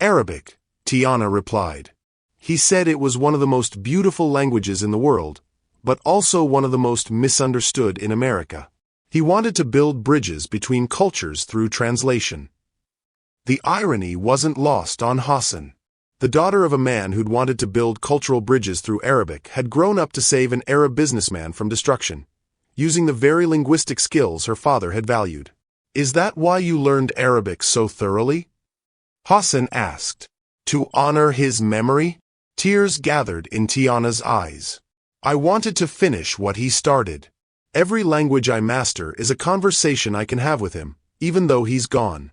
Arabic, Tiana replied. He said it was one of the most beautiful languages in the world, but also one of the most misunderstood in America. He wanted to build bridges between cultures through translation. The irony wasn't lost on Hassan. The daughter of a man who'd wanted to build cultural bridges through Arabic had grown up to save an Arab businessman from destruction, using the very linguistic skills her father had valued. "Is that why you learned Arabic so thoroughly?" Hassan asked. "To honor his memory?" Tears gathered in Tiana's eyes. "I wanted to finish what he started. Every language I master is a conversation I can have with him, even though he's gone."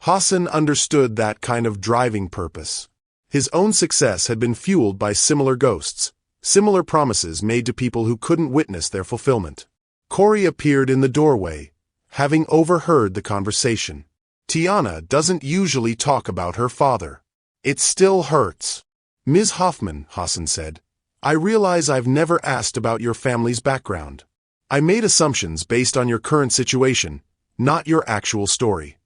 Hassan understood that kind of driving purpose. His own success had been fueled by similar ghosts, similar promises made to people who couldn't witness their fulfillment. Corey appeared in the doorway, having overheard the conversation. "Tiana doesn't usually talk about her father. It still hurts." "Ms. Hoffman," Hassan said, "I realize I've never asked about your family's background. I made assumptions based on your current situation, not your actual story."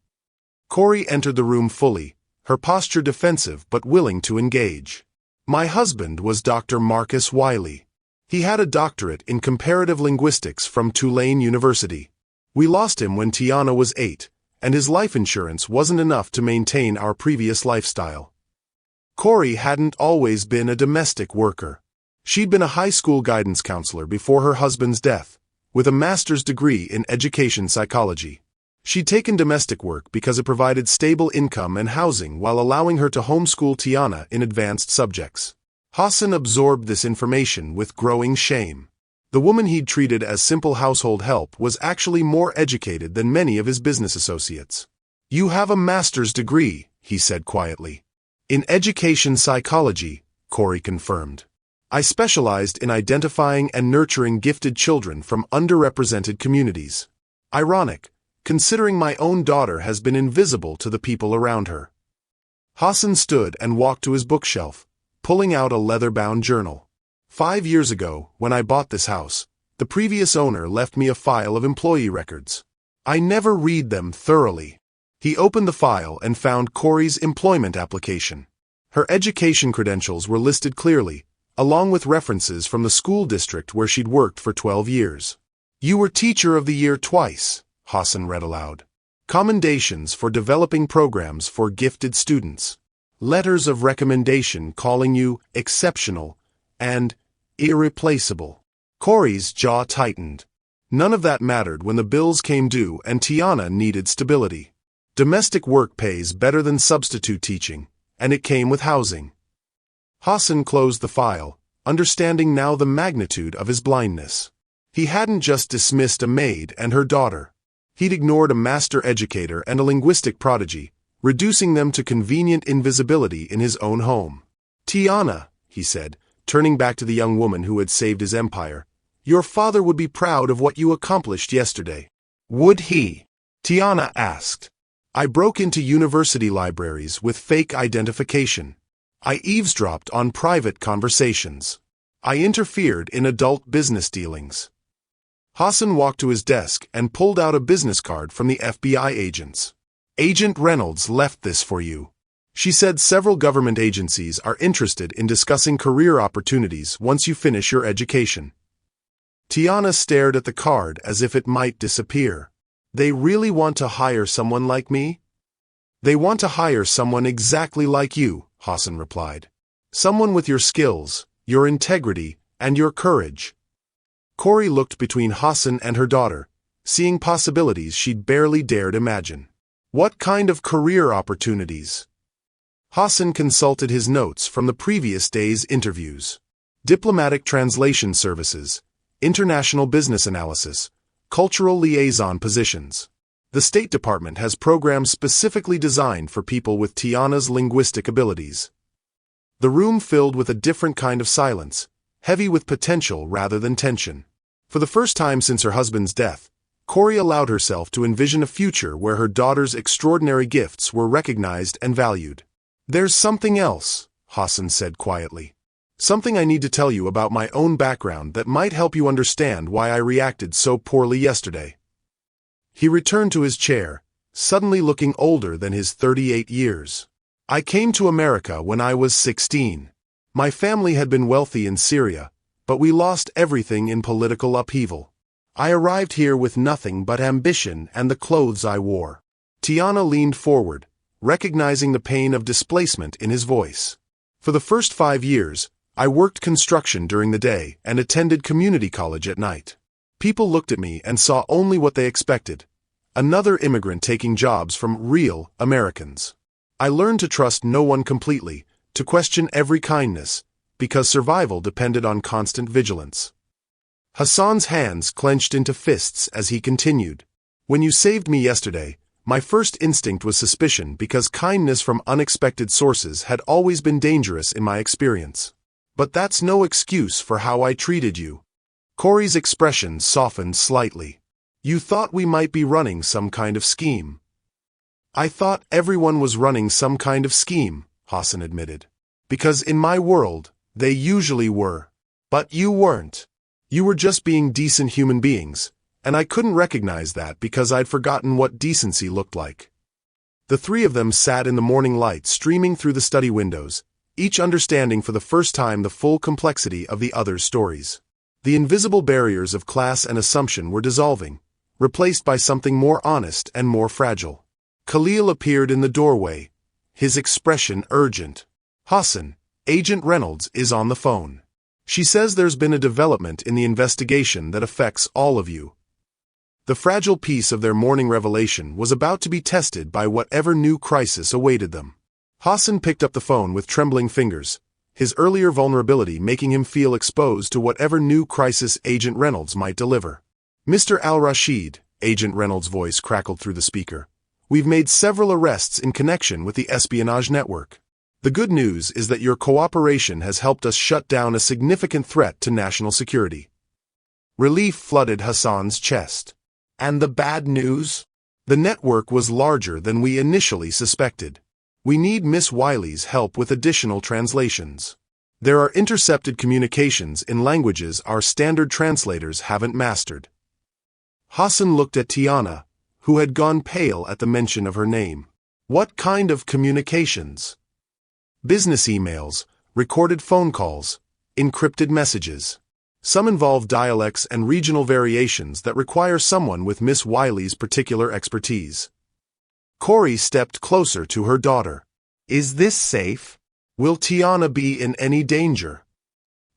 Corey entered the room fully, her posture defensive but willing to engage. "My husband was Dr. Marcus Wiley. He had a doctorate in comparative linguistics from Tulane University. We lost him when Tiana was 8, and his life insurance wasn't enough to maintain our previous lifestyle." Corey hadn't always been a domestic worker. She'd been a high school guidance counselor before her husband's death, with a master's degree in education psychology. She'd taken domestic work because it provided stable income and housing while allowing her to homeschool Tiana in advanced subjects. Hassan absorbed this information with growing shame. The woman he'd treated as simple household help was actually more educated than many of his business associates. "You have a master's degree," he said quietly. "In education psychology," Corey confirmed. "I specialized in identifying and nurturing gifted children from underrepresented communities. Ironic, considering my own daughter has been invisible to the people around her." Hassan stood and walked to his bookshelf, pulling out a leather-bound journal. "5 years ago, when I bought this house, the previous owner left me a file of employee records. I never read them thoroughly." He opened the file and found Corey's employment application. Her education credentials were listed clearly, along with references from the school district where she'd worked for 12 years. "You were Teacher of the Year twice," Hassan read aloud. "Commendations for developing programs for gifted students. Letters of recommendation calling you exceptional and irreplaceable." Corey's jaw tightened. None of that mattered when the bills came due and Tiana needed stability. Domestic work pays better than substitute teaching, and it came with housing. Hassan closed the file, understanding now the magnitude of his blindness. He hadn't just dismissed a maid and her daughter. He'd ignored a master educator and a linguistic prodigy, reducing them to convenient invisibility in his own home. "Tiana," he said, turning back to the young woman who had saved his empire, "your father would be proud of what you accomplished yesterday." "Would he?" Tiana asked. "I broke into university libraries with fake identification. I eavesdropped on private conversations. I interfered in adult business dealings." Hassan walked to his desk and pulled out a business card from the FBI agents. "Agent Reynolds left this for you. She said several government agencies are interested in discussing career opportunities once you finish your education." Tiana stared at the card as if it might disappear. "They really want to hire someone like me?" "They want to hire someone exactly like you," Hassan replied. "Someone with your skills, your integrity, and your courage." Corey looked between Hassan and her daughter, seeing possibilities she'd barely dared imagine. "What kind of career opportunities?" Hassan consulted his notes from the previous day's interviews. Diplomatic translation services, international business analysis, cultural liaison positions. The State Department has programs specifically designed for people with Tiana's linguistic abilities. The room filled with a different kind of silence, heavy with potential rather than tension. For the first time since her husband's death, Corey allowed herself to envision a future where her daughter's extraordinary gifts were recognized and valued. "There's something else," Hassan said quietly. "Something I need to tell you about my own background that might help you understand why I reacted so poorly yesterday." He returned to his chair, suddenly looking older than his 38 years. I came to America when I was 16. My family had been wealthy in Syria, but we lost everything in political upheaval. I arrived here with nothing but ambition and the clothes I wore. Tiana leaned forward, recognizing the pain of displacement in his voice. For the first 5 years, I worked construction during the day and attended community college at night. People looked at me and saw only what they expected: another immigrant taking jobs from real Americans. I learned to trust no one completely, to question every kindness, because survival depended on constant vigilance. Hassan's hands clenched into fists as he continued. When you saved me yesterday, my first instinct was suspicion because kindness from unexpected sources had always been dangerous in my experience. But that's no excuse for how I treated you. Corey's expression softened slightly. You thought we might be running some kind of scheme. I thought everyone was running some kind of scheme, Hassan admitted. Because in my world, they usually were. But you weren't. You were just being decent human beings, and I couldn't recognize that because I'd forgotten what decency looked like. The three of them sat in the morning light streaming through the study windows, each understanding for the first time the full complexity of the other's stories. The invisible barriers of class and assumption were dissolving, replaced by something more honest and more fragile. Khalil appeared in the doorway, his expression urgent. Hassan, Agent Reynolds is on the phone. She says there's been a development in the investigation that affects all of you. The fragile peace of their morning revelation was about to be tested by whatever new crisis awaited them. Hassan picked up the phone with trembling fingers, his earlier vulnerability making him feel exposed to whatever new crisis Agent Reynolds might deliver. Mr. Al-Rashid, Agent Reynolds' voice crackled through the speaker. We've made several arrests in connection with the espionage network. The good news is that your cooperation has helped us shut down a significant threat to national security. Relief flooded Hassan's chest. And the bad news? The network was larger than we initially suspected. We need Miss Wiley's help with additional translations. There are intercepted communications in languages our standard translators haven't mastered. Hassan looked at Tiana, who had gone pale at the mention of her name. What kind of communications? Business emails, recorded phone calls, encrypted messages. Some involve dialects and regional variations that require someone with Miss Wiley's particular expertise. Corey stepped closer to her daughter. Is this safe? Will Tiana be in any danger?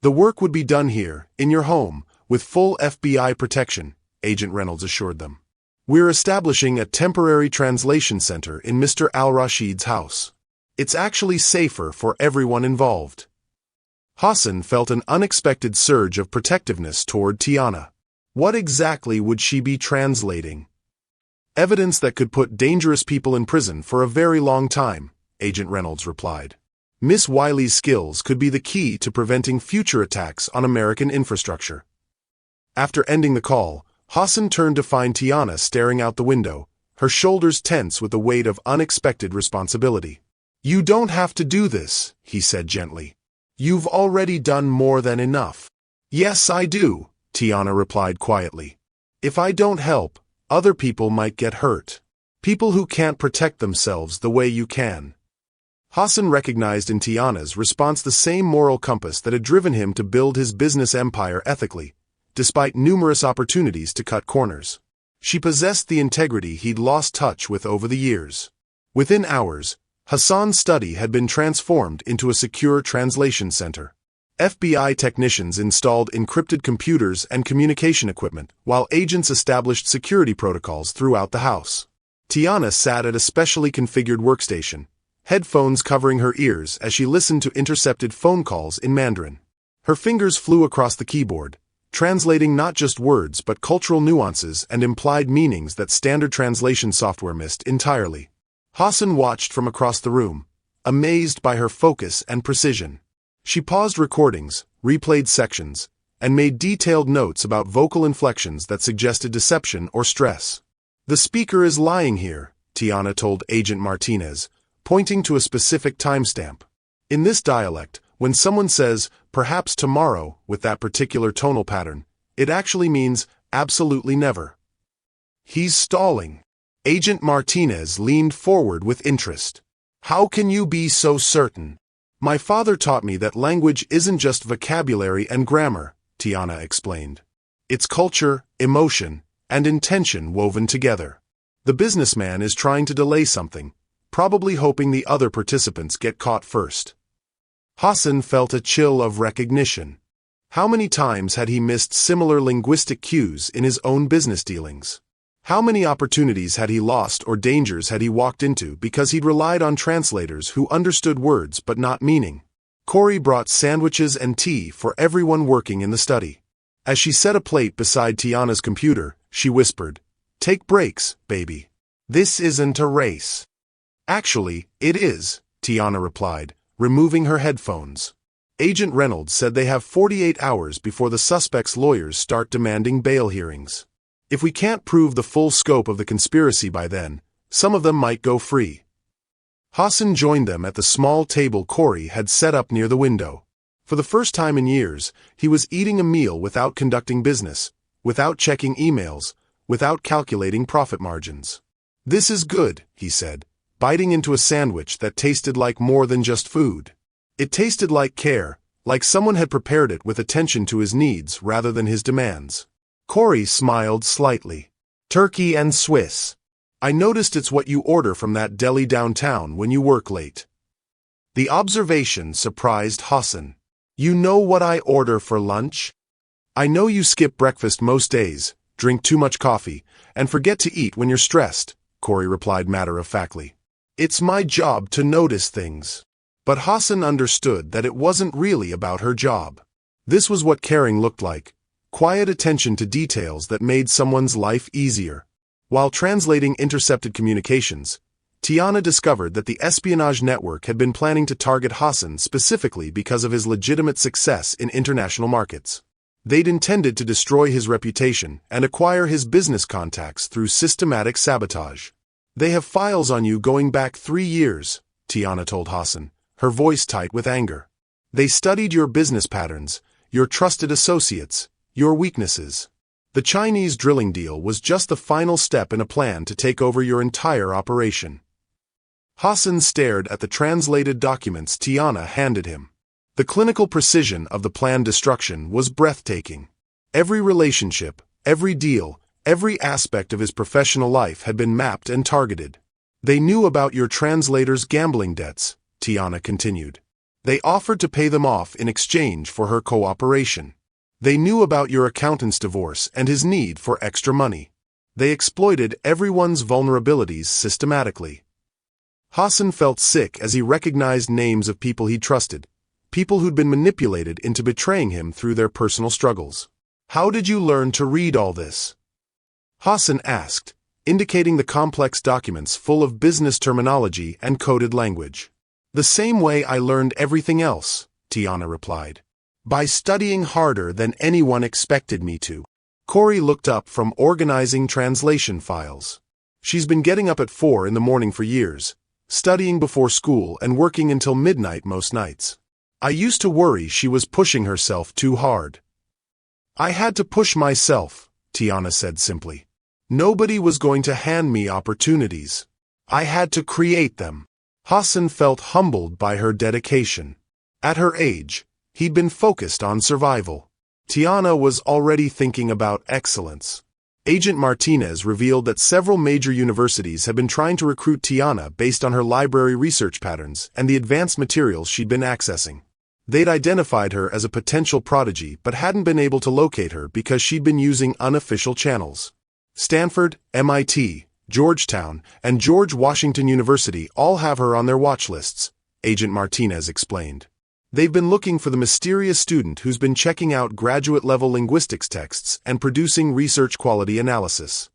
The work would be done here, in your home, with full FBI protection, Agent Reynolds assured them. We're establishing a temporary translation center in Mr. Al-Rashid's house. It's actually safer for everyone involved. Hassan felt an unexpected surge of protectiveness toward Tiana. What exactly would she be translating? Evidence that could put dangerous people in prison for a very long time, Agent Reynolds replied. Miss Wiley's skills could be the key to preventing future attacks on American infrastructure. After ending the call, Hassan turned to find Tiana staring out the window, her shoulders tense with the weight of unexpected responsibility. You don't have to do this, he said gently. You've already done more than enough. Yes, I do, Tiana replied quietly. If I don't help, other people might get hurt. People who can't protect themselves the way you can. Hassan recognized in Tiana's response the same moral compass that had driven him to build his business empire ethically, despite numerous opportunities to cut corners. She possessed the integrity he'd lost touch with over the years. Within hours, Hassan's study had been transformed into a secure translation center. FBI technicians installed encrypted computers and communication equipment, while agents established security protocols throughout the house. Tiana sat at a specially configured workstation, headphones covering her ears as she listened to intercepted phone calls in Mandarin. Her fingers flew across the keyboard, translating not just words but cultural nuances and implied meanings that standard translation software missed entirely. Hassan watched from across the room, amazed by her focus and precision. She paused recordings, replayed sections, and made detailed notes about vocal inflections that suggested deception or stress. The speaker is lying here, Tiana told Agent Martinez, pointing to a specific timestamp. In this dialect, when someone says, perhaps tomorrow, with that particular tonal pattern, it actually means absolutely never. He's stalling. Agent Martinez leaned forward with interest. How can you be so certain? My father taught me that language isn't just vocabulary and grammar, Tiana explained. It's culture, emotion, and intention woven together. The businessman is trying to delay something, probably hoping the other participants get caught first. Hassan felt a chill of recognition. How many times had he missed similar linguistic cues in his own business dealings? How many opportunities had he lost or dangers had he walked into because he'd relied on translators who understood words but not meaning? Corey brought sandwiches and tea for everyone working in the study. As she set a plate beside Tiana's computer, she whispered, "Take breaks, baby. This isn't a race." "Actually, it is," Tiana replied, removing her headphones. Agent Reynolds said they have 48 hours before the suspect's lawyers start demanding bail hearings. If we can't prove the full scope of the conspiracy by then, some of them might go free. Hassan joined them at the small table Corey had set up near the window. For the first time in years, he was eating a meal without conducting business, without checking emails, without calculating profit margins. "This is good," he said, biting into a sandwich that tasted like more than just food. It tasted like care, like someone had prepared it with attention to his needs rather than his demands. Corey smiled slightly. "Turkey and Swiss. I noticed it's what you order from that deli downtown when you work late." The observation surprised Hassan. "You know what I order for lunch?" "I know you skip breakfast most days, drink too much coffee, and forget to eat when you're stressed," Corey replied matter-of-factly. "It's my job to notice things." But Hassan understood that it wasn't really about her job. This was what caring looked like, quiet attention to details that made someone's life easier. While translating intercepted communications, Tiana discovered that the espionage network had been planning to target Hassan specifically because of his legitimate success in international markets. They'd intended to destroy his reputation and acquire his business contacts through systematic sabotage. "They have files on you going back 3 years, Tiana told Hassan, her voice tight with anger. "They studied your business patterns, your trusted associates, your weaknesses. The Chinese drilling deal was just the final step in a plan to take over your entire operation." Hassan stared at the translated documents Tiana handed him. The clinical precision of the planned destruction was breathtaking. Every relationship, every deal, every aspect of his professional life had been mapped and targeted. "They knew about your translator's gambling debts," Tiana continued. "They offered to pay them off in exchange for her cooperation. They knew about your accountant's divorce and his need for extra money. They exploited everyone's vulnerabilities systematically." Hassan felt sick as he recognized names of people he trusted, people who'd been manipulated into betraying him through their personal struggles. "How did you learn to read all this?" Hassan asked, indicating the complex documents full of business terminology and coded language. "The same way I learned everything else," Tiana replied. "By studying harder than anyone expected me to." Corey looked up from organizing translation files. "She's been getting up at 4 in the morning for years, studying before school and working until midnight most nights. I used to worry she was pushing herself too hard." "I had to push myself," Tiana said simply. "Nobody was going to hand me opportunities. I had to create them." Hassan felt humbled by her dedication. At her age, he'd been focused on survival. Tiana was already thinking about excellence. Agent Martinez revealed that several major universities had been trying to recruit Tiana based on her library research patterns and the advanced materials she'd been accessing. They'd identified her as a potential prodigy but hadn't been able to locate her because she'd been using unofficial channels. Stanford, MIT, Georgetown, and George Washington University all have her on their watch lists, Agent Martinez explained. They've been looking for the mysterious student who's been checking out graduate-level linguistics texts and producing research-quality analysis.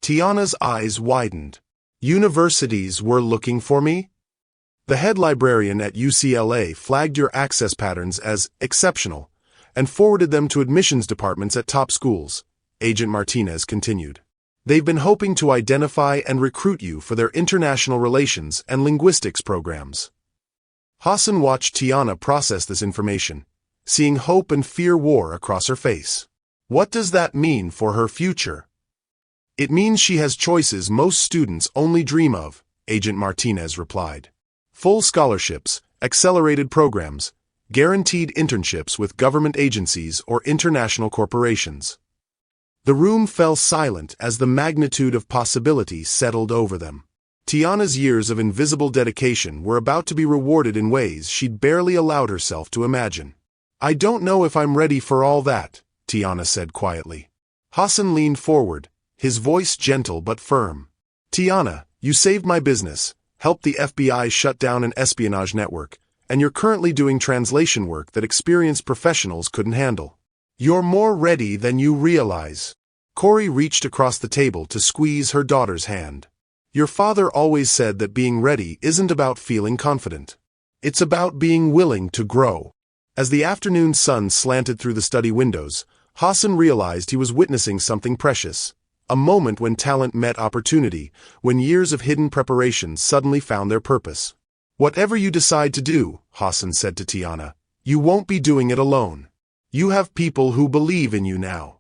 Tiana's eyes widened. "Universities were looking for me?" "The head librarian at UCLA flagged your access patterns as exceptional and forwarded them to admissions departments at top schools," Agent Martinez continued. "They've been hoping to identify and recruit you for their international relations and linguistics programs." Hassan watched Tiana process this information, seeing hope and fear war across her face. "What does that mean for her future?" "It means she has choices most students only dream of," Agent Martinez replied. Full scholarships, accelerated programs, guaranteed internships with government agencies or international corporations. The room fell silent as the magnitude of possibility settled over them. Tiana's years of invisible dedication were about to be rewarded in ways she'd barely allowed herself to imagine. "I don't know if I'm ready for all that," Tiana said quietly. Hassan leaned forward, his voice gentle but firm. "Tiana, you saved my business, helped the FBI shut down an espionage network, and you're currently doing translation work that experienced professionals couldn't handle. You're more ready than you realize." Corey reached across the table to squeeze her daughter's hand. "Your father always said that being ready isn't about feeling confident. It's about being willing to grow." As the afternoon sun slanted through the study windows, Hassan realized he was witnessing something precious. A moment when talent met opportunity, when years of hidden preparation suddenly found their purpose. "Whatever you decide to do," Hassan said to Tiana, "you won't be doing it alone. You have people who believe in you now."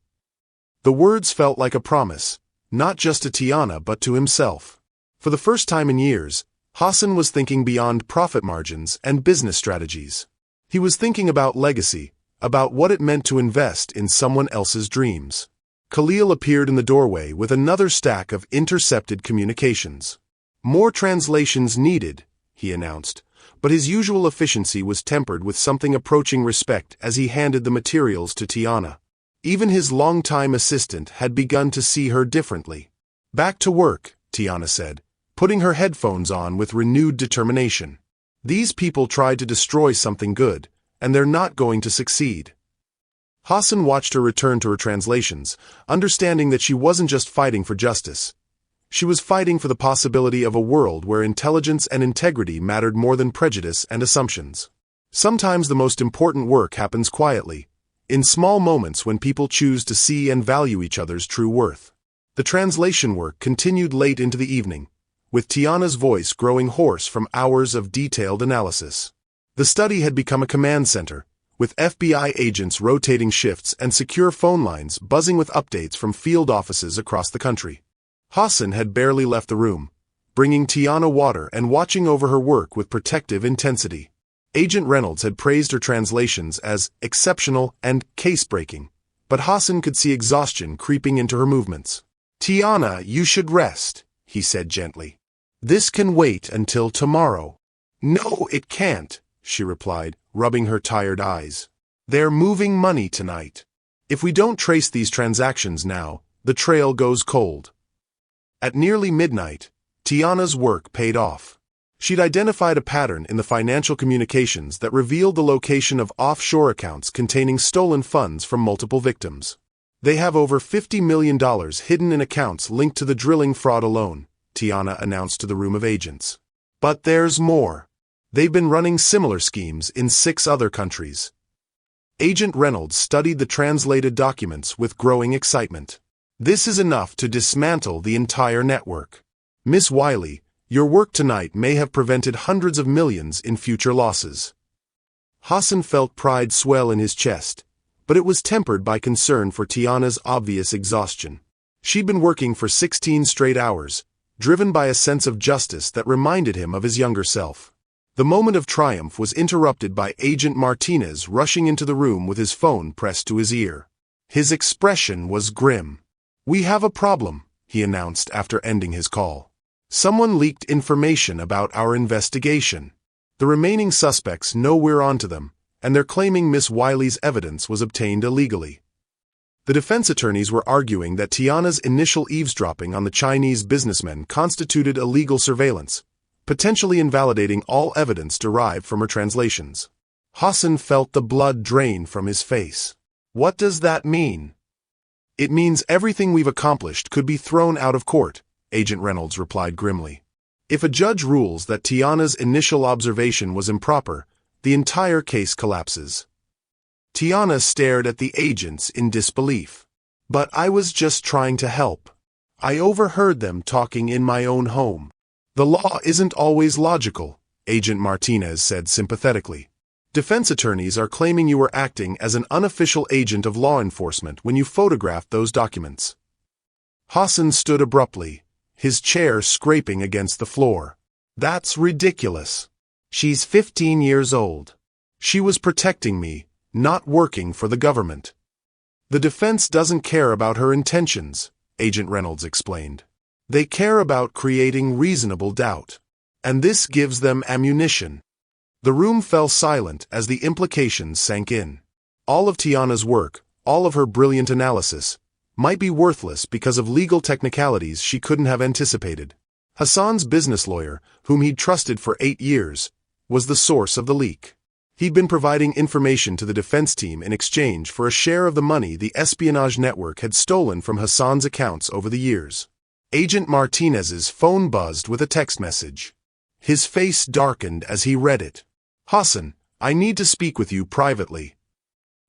The words felt like a promise, not just to Tiana but to himself. For the first time in years, Hassan was thinking beyond profit margins and business strategies. He was thinking about legacy, about what it meant to invest in someone else's dreams. Khalil appeared in the doorway with another stack of intercepted communications. "More translations needed," he announced, but his usual efficiency was tempered with something approaching respect as he handed the materials to Tiana. Even his longtime assistant had begun to see her differently. "Back to work," Tiana said, putting her headphones on with renewed determination. "These people tried to destroy something good, and they're not going to succeed." Hassan watched her return to her translations, understanding that she wasn't just fighting for justice. She was fighting for the possibility of a world where intelligence and integrity mattered more than prejudice and assumptions. Sometimes the most important work happens quietly, in small moments when people choose to see and value each other's true worth. The translation work continued late into the evening, with Tiana's voice growing hoarse from hours of detailed analysis. The study had become a command center, with FBI agents rotating shifts and secure phone lines buzzing with updates from field offices across the country. Hassan had barely left the room, bringing Tiana water and watching over her work with protective intensity. Agent Reynolds had praised her translations as exceptional and case-breaking, but Hassan could see exhaustion creeping into her movements. "Tiana, you should rest," he said gently. "This can wait until tomorrow." "No, it can't," she replied, rubbing her tired eyes. "They're moving money tonight. If we don't trace these transactions now, the trail goes cold." At nearly midnight, Tiana's work paid off. She'd identified a pattern in the financial communications that revealed the location of offshore accounts containing stolen funds from multiple victims. "They have over $50 million hidden in accounts linked to the drilling fraud alone," Tiana announced to the room of agents. "But there's more. They've been running similar schemes in 6 other countries." Agent Reynolds studied the translated documents with growing excitement. "This is enough to dismantle the entire network. Miss Wiley, your work tonight may have prevented hundreds of millions in future losses." Hassan felt pride swell in his chest, but it was tempered by concern for Tiana's obvious exhaustion. She'd been working for 16 straight hours, driven by a sense of justice that reminded him of his younger self. The moment of triumph was interrupted by Agent Martinez rushing into the room with his phone pressed to his ear. His expression was grim. "We have a problem," he announced after ending his call. "Someone leaked information about our investigation. The remaining suspects know we're onto them, and they're claiming Miss Wiley's evidence was obtained illegally." The defense attorneys were arguing that Tiana's initial eavesdropping on the Chinese businessmen constituted illegal surveillance, potentially invalidating all evidence derived from her translations. Hassan felt the blood drain from his face. "What does that mean?" "It means everything we've accomplished could be thrown out of court," Agent Reynolds replied grimly. "If a judge rules that Tiana's initial observation was improper, the entire case collapses." Tiana stared at the agents in disbelief. "But I was just trying to help. I overheard them talking in my own home." "The law isn't always logical," Agent Martinez said sympathetically. "Defense attorneys are claiming you were acting as an unofficial agent of law enforcement when you photographed those documents." Hassan stood abruptly, his chair scraping against the floor. "That's ridiculous. She's 15 years old. She was protecting me, not working for the government. The defense doesn't care about her intentions, Agent Reynolds explained. They care about creating reasonable doubt. And this gives them ammunition. The room fell silent as the implications sank in. All of Tiana's work, all of her brilliant analysis, might be worthless because of legal technicalities she couldn't have anticipated. Hassan's business lawyer, whom he'd trusted for 8 years, was the source of the leak. He'd been providing information to the defense team in exchange for a share of the money the espionage network had stolen from Hassan's accounts over the years. Agent Martinez's phone buzzed with a text message. His face darkened as he read it. "Hassan, I need to speak with you privately."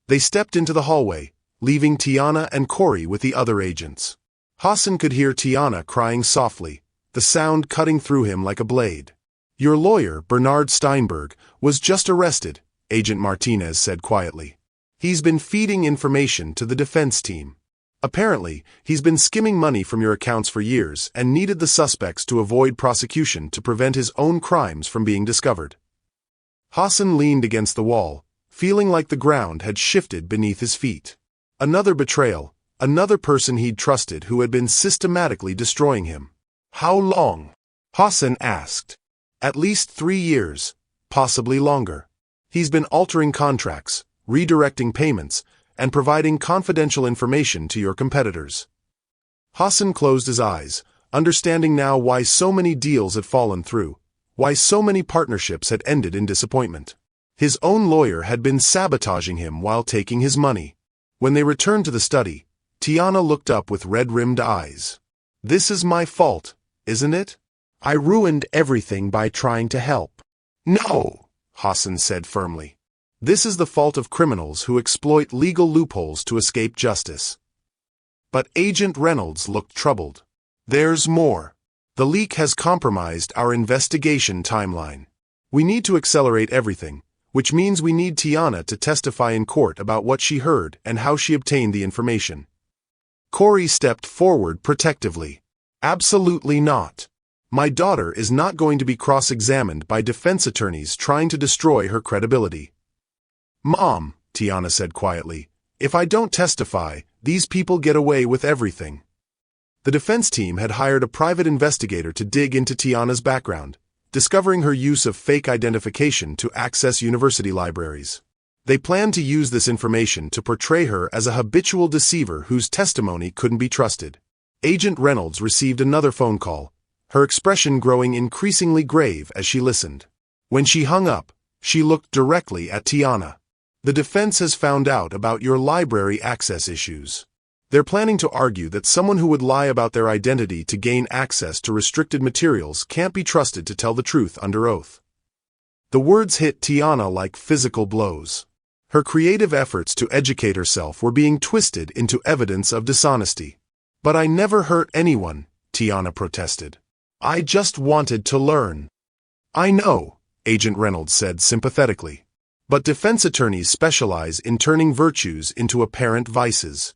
They stepped into the hallway, leaving Tiana and Corey with the other agents. Hassan could hear Tiana crying softly, the sound cutting through him like a blade. "Your lawyer, Bernard Steinberg, was just arrested," Agent Martinez said quietly. "He's been feeding information to the defense team. Apparently, he's been skimming money from your accounts for years and needed the suspects to avoid prosecution to prevent his own crimes from being discovered." Hassan leaned against the wall, feeling like the ground had shifted beneath his feet. Another betrayal, another person he'd trusted who had been systematically destroying him. "How long?" Hassan asked. "At least 3 years, possibly longer. He's been altering contracts, redirecting payments, and providing confidential information to your competitors." Hassan closed his eyes, understanding now why so many deals had fallen through, why so many partnerships had ended in disappointment. His own lawyer had been sabotaging him while taking his money. When they returned to the study, Tiana looked up with red-rimmed eyes. "This is my fault, isn't it? I ruined everything by trying to help." "No," Hassan said firmly. "This is the fault of criminals who exploit legal loopholes to escape justice." But Agent Reynolds looked troubled. "There's more. The leak has compromised our investigation timeline. We need to accelerate everything, which means we need Tiana to testify in court about what she heard and how she obtained the information." Corey stepped forward protectively. "Absolutely not. My daughter is not going to be cross-examined by defense attorneys trying to destroy her credibility." "Mom," Tiana said quietly, "if I don't testify, these people get away with everything." The defense team had hired a private investigator to dig into Tiana's background, discovering her use of fake identification to access university libraries. They planned to use this information to portray her as a habitual deceiver whose testimony couldn't be trusted. Agent Reynolds received another phone call, her expression growing increasingly grave as she listened. When she hung up, she looked directly at Tiana. "The defense has found out about your library access issues. They're planning to argue that someone who would lie about their identity to gain access to restricted materials can't be trusted to tell the truth under oath." The words hit Tiana like physical blows. Her creative efforts to educate herself were being twisted into evidence of dishonesty. "But I never hurt anyone," Tiana protested. "I just wanted to learn." "I know," Agent Reynolds said sympathetically. "But defense attorneys specialize in turning virtues into apparent vices."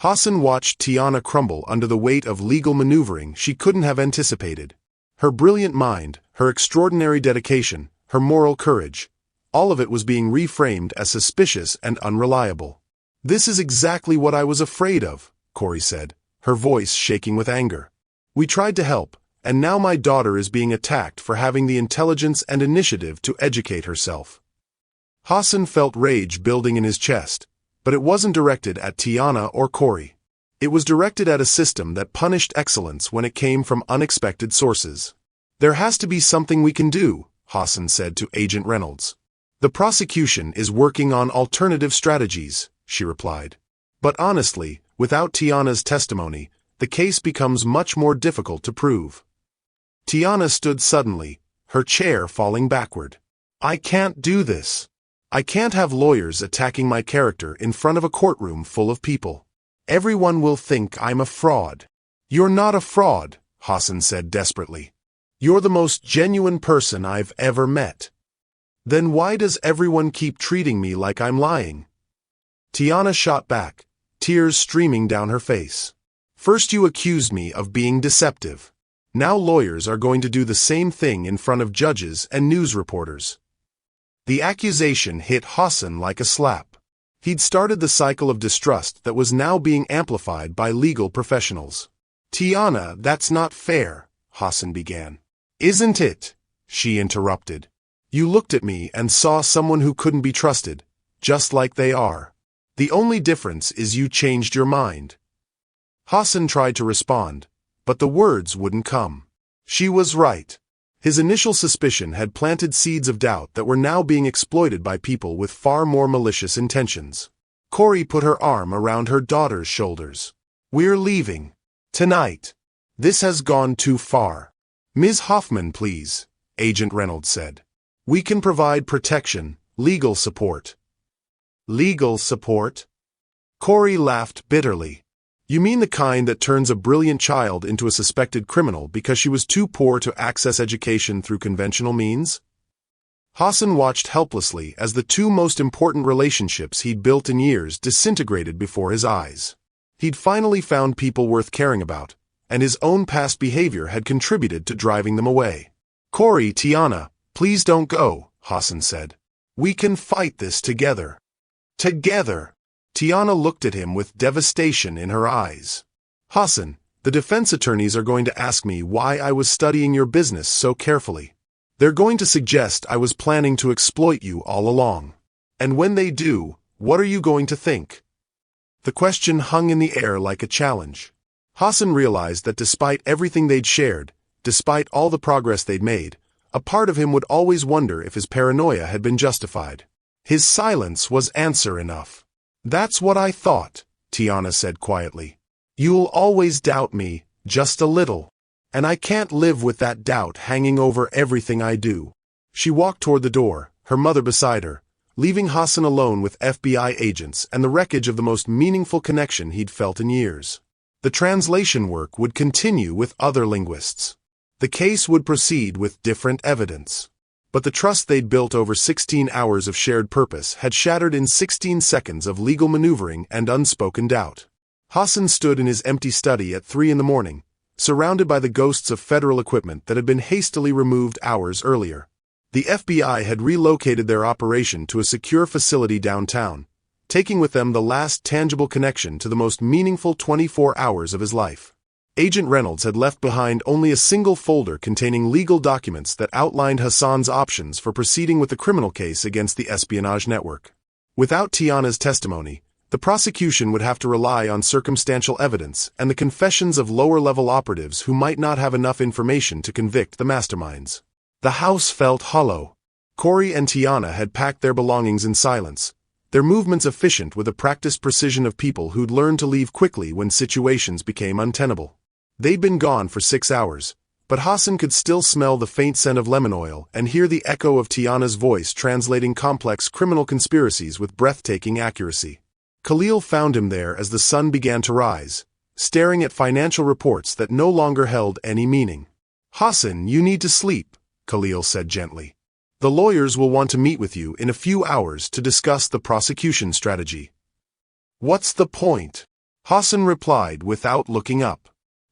Hassan watched Tiana crumble under the weight of legal maneuvering she couldn't have anticipated. Her brilliant mind, her extraordinary dedication, her moral courage, all of it was being reframed as suspicious and unreliable. "This is exactly what I was afraid of," Corey said, her voice shaking with anger. "We tried to help, and now my daughter is being attacked for having the intelligence and initiative to educate herself." Hassan felt rage building in his chest, but it wasn't directed at Tiana or Corey. It was directed at a system that punished excellence when it came from unexpected sources. "There has to be something we can do," Hassan said to Agent Reynolds. "The prosecution is working on alternative strategies," she replied. "But honestly, without Tiana's testimony, the case becomes much more difficult to prove." Tiana stood suddenly, her chair falling backward. "I can't do this. I can't have lawyers attacking my character in front of a courtroom full of people. Everyone will think I'm a fraud." "You're not a fraud," Hassan said desperately. "You're the most genuine person I've ever met. Then why does everyone keep treating me like I'm lying?" Tiana shot back, tears streaming down her face. "First you accused me of being deceptive. Now lawyers are going to do the same thing in front of judges and news reporters. The accusation hit Hassan like a slap. He'd started the cycle of distrust that was now being amplified by legal professionals. "Tiana, that's not fair," Hassan began. "Isn't it?" she interrupted. "You looked at me and saw someone who couldn't be trusted, just like they are. The only difference is you changed your mind." Hassan tried to respond, but the words wouldn't come. She was right. His initial suspicion had planted seeds of doubt that were now being exploited by people with far more malicious intentions. Corey put her arm around her daughter's shoulders. "We're leaving. Tonight. This has gone too far." "Ms. Hoffman, please," Agent Reynolds said. "We can provide protection, legal support." "Legal support?" Corey laughed bitterly. "You mean the kind that turns a brilliant child into a suspected criminal because she was too poor to access education through conventional means?" Hassan watched helplessly as the two most important relationships he'd built in years disintegrated before his eyes. He'd finally found people worth caring about, and his own past behavior had contributed to driving them away. "Corey, Tiana, please don't go," Hassan said. "We can fight this together." Together! Tiana looked at him with devastation in her eyes. "Hassan, the defense attorneys are going to ask me why I was studying your business so carefully. They're going to suggest I was planning to exploit you all along. And when they do, what are you going to think?" The question hung in the air like a challenge. Hassan realized that despite everything they'd shared, despite all the progress they'd made, a part of him would always wonder if his paranoia had been justified. His silence was answer enough. "That's what I thought," Tiana said quietly. "You'll always doubt me, just a little. And I can't live with that doubt hanging over everything I do." She walked toward the door, her mother beside her, leaving Hassan alone with FBI agents and the wreckage of the most meaningful connection he'd felt in years. The translation work would continue with other linguists. The case would proceed with different evidence. But the trust they'd built over 16 hours of shared purpose had shattered in 16 seconds of legal maneuvering and unspoken doubt. Hassan stood in his empty study at 3 a.m, surrounded by the ghosts of federal equipment that had been hastily removed hours earlier. The FBI had relocated their operation to a secure facility downtown, taking with them the last tangible connection to the most meaningful 24 hours of his life. Agent Reynolds had left behind only a single folder containing legal documents that outlined Hassan's options for proceeding with the criminal case against the espionage network. Without Tiana's testimony, the prosecution would have to rely on circumstantial evidence and the confessions of lower-level operatives who might not have enough information to convict the masterminds. The house felt hollow. Corey and Tiana had packed their belongings in silence, their movements efficient with the practiced precision of people who'd learned to leave quickly when situations became untenable. They'd been gone for 6 hours, but Hassan could still smell the faint scent of lemon oil and hear the echo of Tiana's voice translating complex criminal conspiracies with breathtaking accuracy. Khalil found him there as the sun began to rise, staring at financial reports that no longer held any meaning. "Hassan, you need to sleep," Khalil said gently. "The lawyers will want to meet with you in a few hours to discuss the prosecution strategy." "What's the point?" Hassan replied without looking up.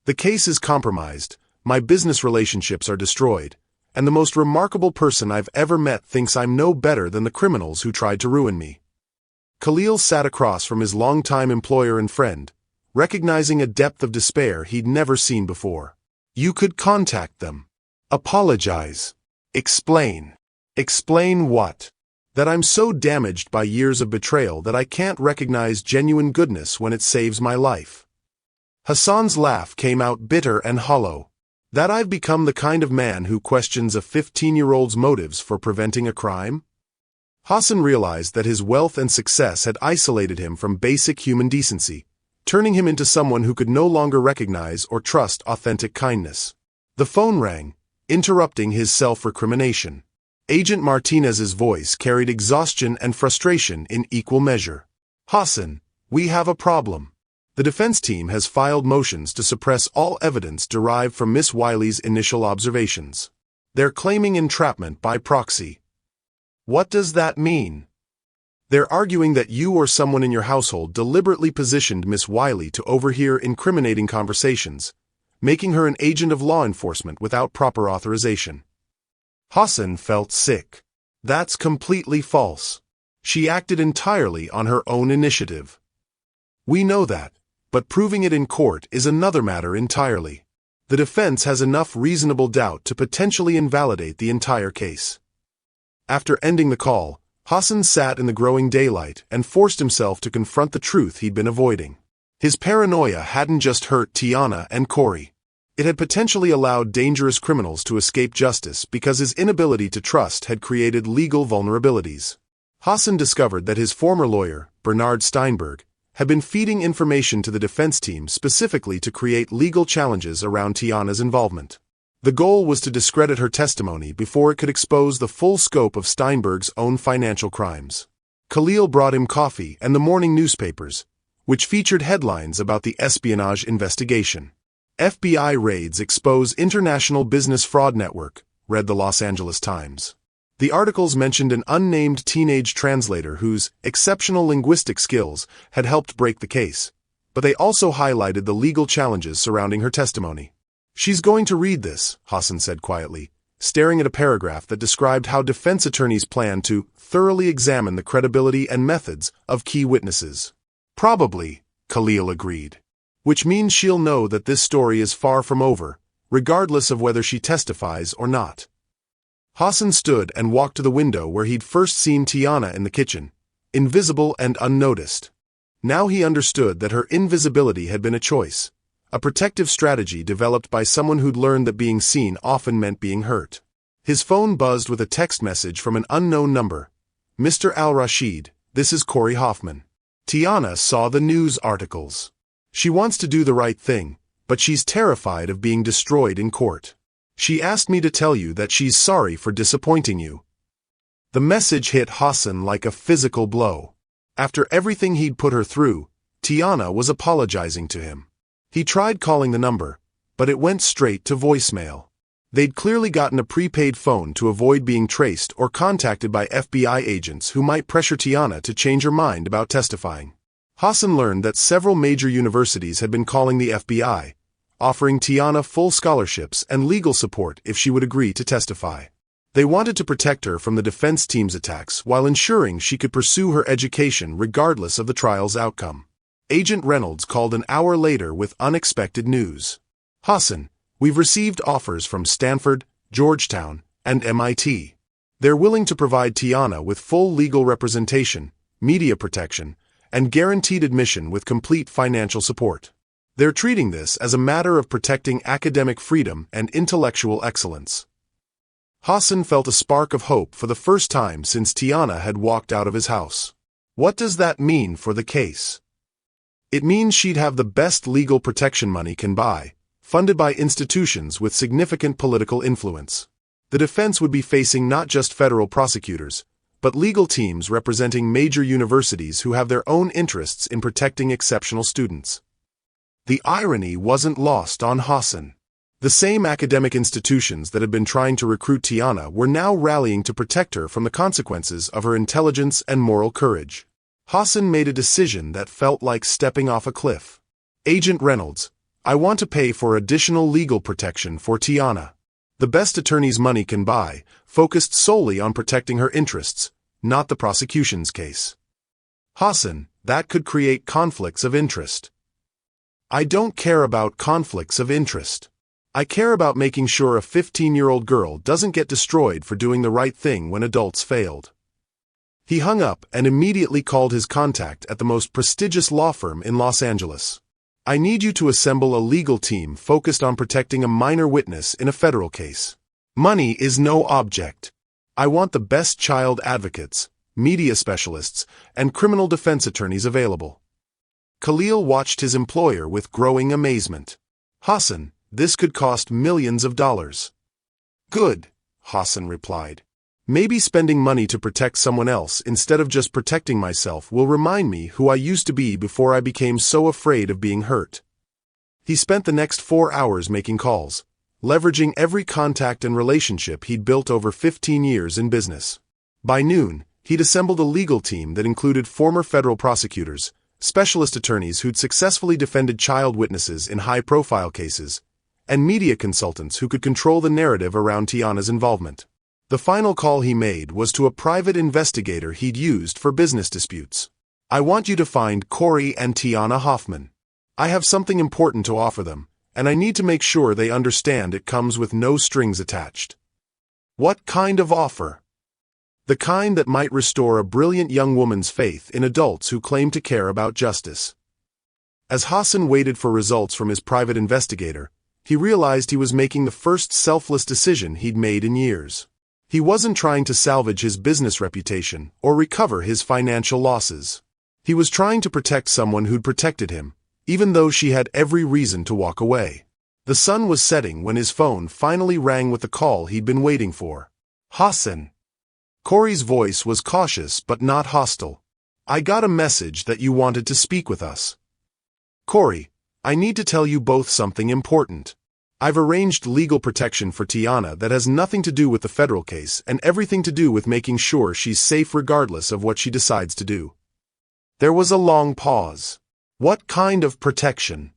"The case is compromised, my business relationships are destroyed, and the most remarkable person I've ever met thinks I'm no better than the criminals who tried to ruin me." Khalil sat across from his longtime employer and friend, recognizing a depth of despair he'd never seen before. "You could contact them. Apologize. Explain." "Explain what?" "That I'm so damaged by years of betrayal that I can't recognize genuine goodness when it saves my life." Hassan's laugh came out bitter and hollow. "That I've become the kind of man who questions a 15-year-old's motives for preventing a crime?" Hassan realized that his wealth and success had isolated him from basic human decency, turning him into someone who could no longer recognize or trust authentic kindness. The phone rang, interrupting his self-recrimination. Agent Martinez's voice carried exhaustion and frustration in equal measure. "Hassan, we have a problem. The defense team has filed motions to suppress all evidence derived from Miss Wiley's initial observations. They're claiming entrapment by proxy." "What does that mean?" "They're arguing that you or someone in your household deliberately positioned Miss Wiley to overhear incriminating conversations, making her an agent of law enforcement without proper authorization. Hassan felt sick. That's completely false. She acted entirely on her own initiative. We know that, but proving it in court is another matter entirely. The defense has enough reasonable doubt to potentially invalidate the entire case. After ending the call, Hassan sat in the growing daylight and forced himself to confront the truth he'd been avoiding. His paranoia hadn't just hurt Tiana and Corey. It had potentially allowed dangerous criminals to escape justice because his inability to trust had created legal vulnerabilities. Hassan discovered that his former lawyer, Bernard Steinberg, had been feeding information to the defense team specifically to create legal challenges around Tiana's involvement. The goal was to discredit her testimony before it could expose the full scope of Steinberg's own financial crimes. Khalil brought him coffee and the morning newspapers, which featured headlines about the espionage investigation. FBI raids expose international business fraud network, read the Los Angeles Times. The articles mentioned an unnamed teenage translator whose exceptional linguistic skills had helped break the case, but they also highlighted the legal challenges surrounding her testimony. She's going to read this, Hassan said quietly, staring at a paragraph that described how defense attorneys plan to thoroughly examine the credibility and methods of key witnesses. Probably, Khalil agreed. Which means she'll know that this story is far from over, regardless of whether she testifies or not. Hassan stood and walked to the window where he'd first seen Tiana in the kitchen, invisible and unnoticed. Now he understood that her invisibility had been a choice, a protective strategy developed by someone who'd learned that being seen often meant being hurt. His phone buzzed with a text message from an unknown number. Mr. Al-Rashid, this is Corey Hoffman. Tiana saw the news articles. She wants to do the right thing, but she's terrified of being destroyed in court. She asked me to tell you that she's sorry for disappointing you. The message hit Hassan like a physical blow. After everything he'd put her through, Tiana was apologizing to him. He tried calling the number, but it went straight to voicemail. They'd clearly gotten a prepaid phone to avoid being traced or contacted by FBI agents who might pressure Tiana to change her mind about testifying. Hassan learned that several major universities had been calling the FBI, offering Tiana full scholarships and legal support if she would agree to testify. They wanted to protect her from the defense team's attacks while ensuring she could pursue her education regardless of the trial's outcome. Agent Reynolds called an hour later with unexpected news. Hassan, we've received offers from Stanford, Georgetown, and MIT. They're willing to provide Tiana with full legal representation, media protection, and guaranteed admission with complete financial support. They're treating this as a matter of protecting academic freedom and intellectual excellence. Hassan felt a spark of hope for the first time since Tiana had walked out of his house. What does that mean for the case? It means she'd have the best legal protection money can buy, funded by institutions with significant political influence. The defense would be facing not just federal prosecutors, but legal teams representing major universities who have their own interests in protecting exceptional students. The irony wasn't lost on Hassan. The same academic institutions that had been trying to recruit Tiana were now rallying to protect her from the consequences of her intelligence and moral courage. Hassan made a decision that felt like stepping off a cliff. Agent Reynolds, I want to pay for additional legal protection for Tiana. The best attorney's money can buy, focused solely on protecting her interests, not the prosecution's case. Hassan, that could create conflicts of interest. I don't care about conflicts of interest. I care about making sure a 15-year-old girl doesn't get destroyed for doing the right thing when adults failed. He hung up and immediately called his contact at the most prestigious law firm in Los Angeles. I need you to assemble a legal team focused on protecting a minor witness in a federal case. Money is no object. I want the best child advocates, media specialists, and criminal defense attorneys available. Khalil watched his employer with growing amazement. Hassan, this could cost millions of dollars. Good, Hassan replied. Maybe spending money to protect someone else instead of just protecting myself will remind me who I used to be before I became so afraid of being hurt. He spent the next 4 hours making calls, leveraging every contact and relationship he'd built over 15 years in business. By noon, he'd assembled a legal team that included former federal prosecutors, specialist attorneys who'd successfully defended child witnesses in high-profile cases, and media consultants who could control the narrative around Tiana's involvement. The final call he made was to a private investigator he'd used for business disputes. "I want you to find Corey and Tiana Hoffman. I have something important to offer them, and I need to make sure they understand it comes with no strings attached." "What kind of offer?" "The kind that might restore a brilliant young woman's faith in adults who claim to care about justice." As Hassan waited for results from his private investigator, he realized he was making the first selfless decision he'd made in years. He wasn't trying to salvage his business reputation or recover his financial losses. He was trying to protect someone who'd protected him, even though she had every reason to walk away. The sun was setting when his phone finally rang with the call he'd been waiting for. "Hassan." Corey's voice was cautious but not hostile. "I got a message that you wanted to speak with us." "Corey, I need to tell you both something important. I've arranged legal protection for Tiana that has nothing to do with the federal case and everything to do with making sure she's safe regardless of what she decides to do." There was a long pause. "What kind of protection?"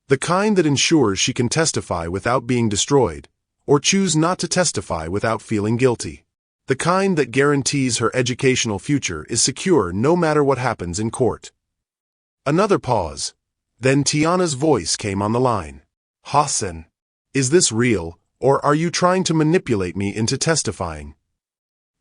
"The kind that ensures she can testify without being destroyed, or choose not to testify without feeling guilty. The kind that guarantees her educational future is secure no matter what happens in court." Another pause. Then Tiana's voice came on the line. "Hassan, is this real, or are you trying to manipulate me into testifying?"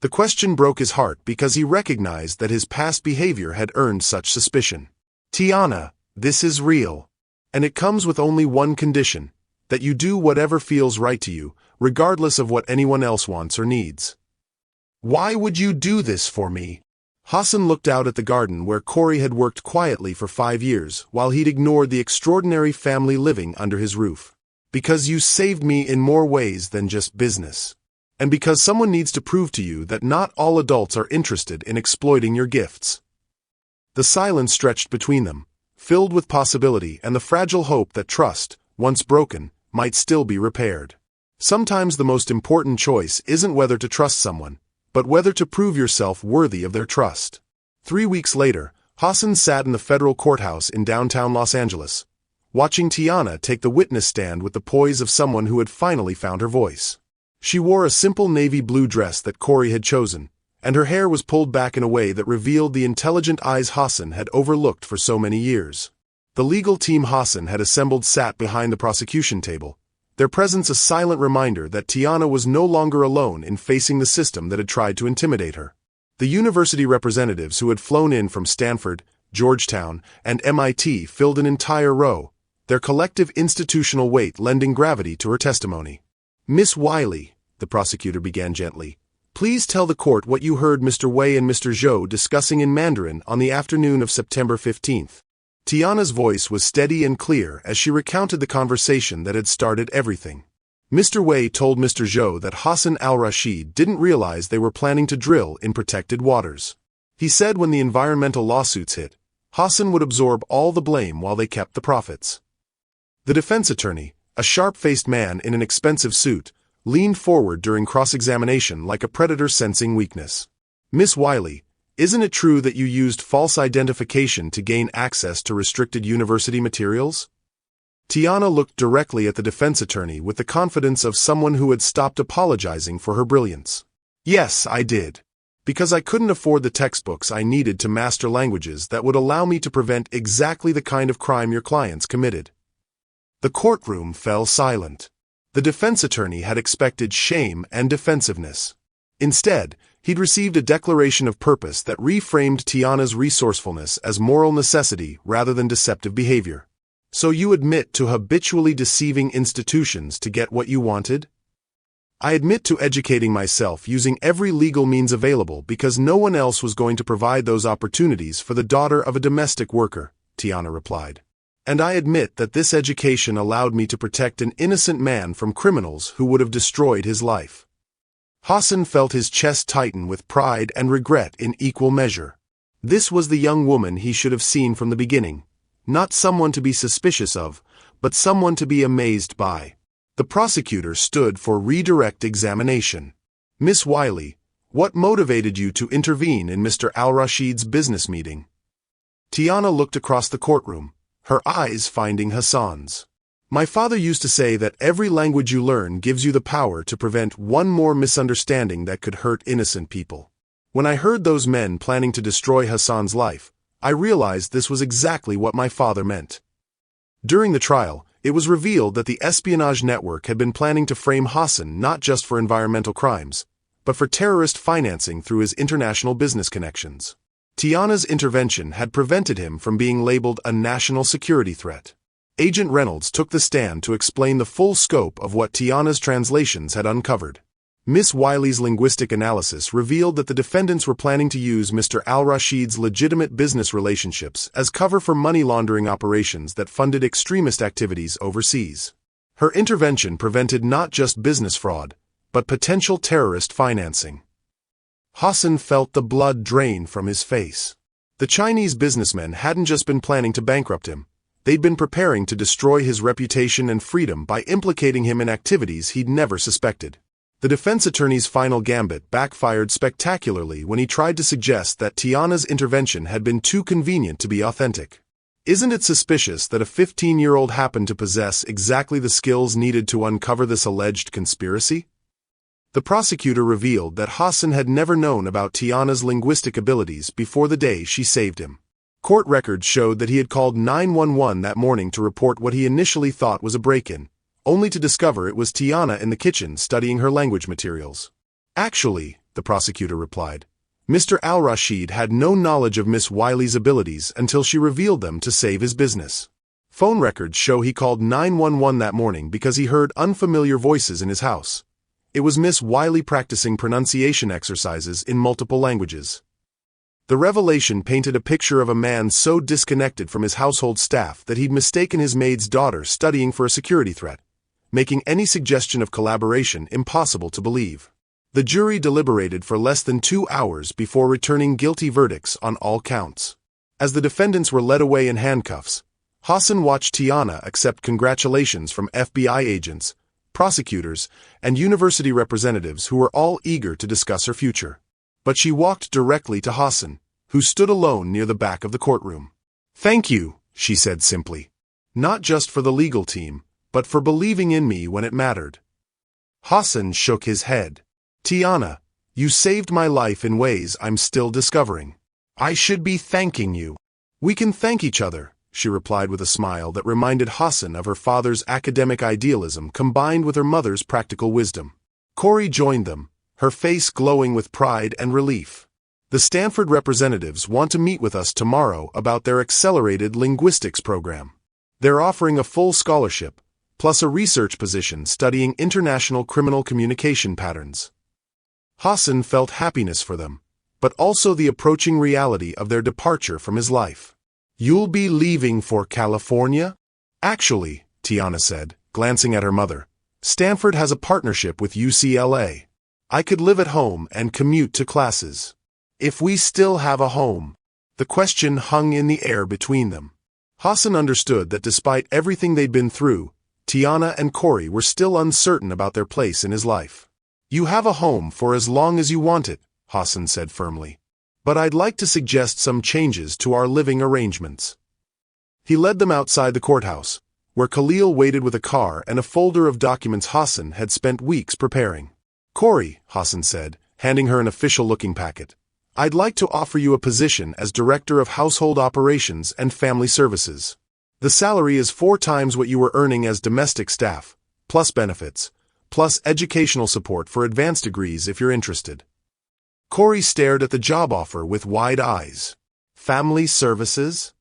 The question broke his heart because he recognized that his past behavior had earned such suspicion. "Tiana, this is real. And it comes with only one condition, that you do whatever feels right to you, regardless of what anyone else wants or needs." "Why would you do this for me?" Hassan looked out at the garden where Corey had worked quietly for 5 years while he'd ignored the extraordinary family living under his roof. "Because you saved me in more ways than just business. And because someone needs to prove to you that not all adults are interested in exploiting your gifts." The silence stretched between them, filled with possibility and the fragile hope that trust, once broken, might still be repaired. Sometimes the most important choice isn't whether to trust someone, but whether to prove yourself worthy of their trust. 3 weeks later, Hassan sat in the federal courthouse in downtown Los Angeles, watching Tiana take the witness stand with the poise of someone who had finally found her voice. She wore a simple navy blue dress that Corey had chosen, and her hair was pulled back in a way that revealed the intelligent eyes Hassan had overlooked for so many years. The legal team Hassan had assembled sat behind the prosecution table, their presence a silent reminder that Tiana was no longer alone in facing the system that had tried to intimidate her. The university representatives who had flown in from Stanford, Georgetown, and MIT filled an entire row, their collective institutional weight lending gravity to her testimony. "Miss Wiley," the prosecutor began gently, "please tell the court what you heard Mr. Wei and Mr. Zhou discussing in Mandarin on the afternoon of September 15th. Tiana's voice was steady and clear as she recounted the conversation that had started everything. Mr. Wei told Mr. Zhou that Hassan al-Rashid didn't realize they were planning to drill in protected waters. He said when the environmental lawsuits hit, Hassan would absorb all the blame while they kept the profits. The defense attorney, a sharp-faced man in an expensive suit, leaned forward during cross-examination like a predator sensing weakness. "Miss Wiley, isn't it true that you used false identification to gain access to restricted university materials?" Tiana looked directly at the defense attorney with the confidence of someone who had stopped apologizing for her brilliance. "Yes, I did. Because I couldn't afford the textbooks I needed to master languages that would allow me to prevent exactly the kind of crime your clients committed." The courtroom fell silent. The defense attorney had expected shame and defensiveness. Instead, he'd received a declaration of purpose that reframed Tiana's resourcefulness as moral necessity rather than deceptive behavior. "So you admit to habitually deceiving institutions to get what you wanted?" "I admit to educating myself using every legal means available because no one else was going to provide those opportunities for the daughter of a domestic worker," Tiana replied. "And I admit that this education allowed me to protect an innocent man from criminals who would have destroyed his life." Hassan felt his chest tighten with pride and regret in equal measure. This was the young woman he should have seen from the beginning. Not someone to be suspicious of, but someone to be amazed by. The prosecutor stood for redirect examination. "Miss Wiley, what motivated you to intervene in Mr. al-Rashid's business meeting?" Tiana looked across the courtroom, her eyes finding Hassan's. My father used to say that every language you learn gives you the power to prevent one more misunderstanding that could hurt innocent people. When I heard those men planning to destroy Hassan's life, I realized this was exactly what my father meant. During the trial, it was revealed that the espionage network had been planning to frame Hassan not just for environmental crimes, but for terrorist financing through his international business connections. Tiana's intervention had prevented him from being labeled a national security threat. Agent Reynolds took the stand to explain the full scope of what Tiana's translations had uncovered. Miss Wiley's linguistic analysis revealed that the defendants were planning to use Mr. Al-Rashid's legitimate business relationships as cover for money laundering operations that funded extremist activities overseas. Her intervention prevented not just business fraud, but potential terrorist financing. Hassan felt the blood drain from his face. The Chinese businessmen hadn't just been planning to bankrupt him, they'd been preparing to destroy his reputation and freedom by implicating him in activities he'd never suspected. The defense attorney's final gambit backfired spectacularly when he tried to suggest that Tiana's intervention had been too convenient to be authentic. Isn't it suspicious that a 15-year-old happened to possess exactly the skills needed to uncover this alleged conspiracy? The prosecutor revealed that Hassan had never known about Tiana's linguistic abilities before the day she saved him. Court records showed that he had called 911 that morning to report what he initially thought was a break-in, only to discover it was Tiana in the kitchen studying her language materials. Actually, the prosecutor replied, Mr. Al-Rashid had no knowledge of Miss Wiley's abilities until she revealed them to save his business. Phone records show he called 911 that morning because he heard unfamiliar voices in his house. It was Miss Wiley practicing pronunciation exercises in multiple languages. The revelation painted a picture of a man so disconnected from his household staff that he'd mistaken his maid's daughter studying for a security threat, making any suggestion of collaboration impossible to believe. The jury deliberated for less than 2 hours before returning guilty verdicts on all counts. As the defendants were led away in handcuffs, Hassan watched Tiana accept congratulations from FBI agents, prosecutors, and university representatives who were all eager to discuss her future. But she walked directly to Hassan, who stood alone near the back of the courtroom. "Thank you," she said simply. "Not just for the legal team, but for believing in me when it mattered." Hassan shook his head. "Tiana, you saved my life in ways I'm still discovering. I should be thanking you." "We can thank each other," she replied with a smile that reminded Hassan of her father's academic idealism combined with her mother's practical wisdom. Corey joined them, her face glowing with pride and relief. "The Stanford representatives want to meet with us tomorrow about their accelerated linguistics program. They're offering a full scholarship, plus a research position studying international criminal communication patterns." Hassan felt happiness for them, but also the approaching reality of their departure from his life. "You'll be leaving for California?" "Actually," Tiana said, glancing at her mother, "Stanford has a partnership with UCLA. I could live at home and commute to classes. If we still have a home." The question hung in the air between them. Hassan understood that despite everything they'd been through, Tiana and Corey were still uncertain about their place in his life. "You have a home for as long as you want it," Hassan said firmly. "But I'd like to suggest some changes to our living arrangements." He led them outside the courthouse, where Khalil waited with a car and a folder of documents Hassan had spent weeks preparing. "Corey," Hassan said, handing her an official-looking packet, "I'd like to offer you a position as Director of Household Operations and Family Services. The salary is 4 times what you were earning as domestic staff, plus benefits, plus educational support for advanced degrees if you're interested." Corey stared at the job offer with wide eyes. "Family services?"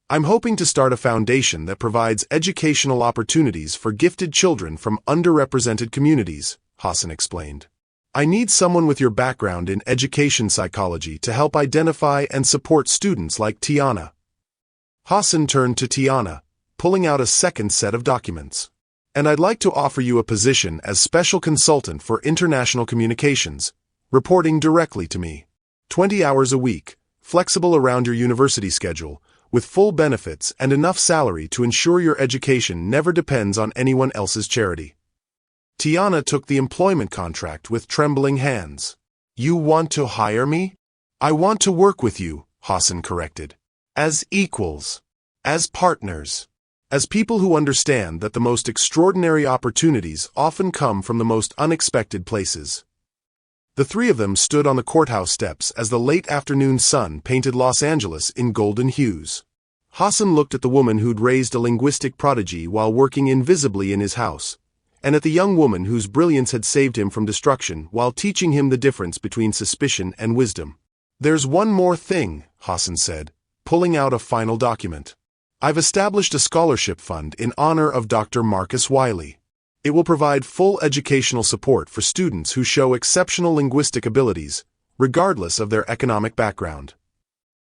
"I'm hoping to start a foundation that provides educational opportunities for gifted children from underrepresented communities," Hassan explained. "I need someone with your background in education psychology to help identify and support students like Tiana." Hassan turned to Tiana, pulling out a second set of documents. "And I'd like to offer you a position as Special Consultant for International Communications, reporting directly to me. 20 hours a week, flexible around your university schedule, with full benefits and enough salary to ensure your education never depends on anyone else's charity." Tiana took the employment contract with trembling hands. "You want to hire me?" "I want to work with you," Hassan corrected. "As equals. As partners. as people who understand that the most extraordinary opportunities often come from the most unexpected places. The three of them stood on the courthouse steps as the late afternoon sun painted Los Angeles in golden hues. Hassan looked at the woman who'd raised a linguistic prodigy while working invisibly in his house, and at the young woman whose brilliance had saved him from destruction while teaching him the difference between suspicion and wisdom. "There's one more thing," Hassan said, pulling out a final document. "I've established a scholarship fund in honor of Dr. Marcus Wiley. It will provide full educational support for students who show exceptional linguistic abilities, regardless of their economic background."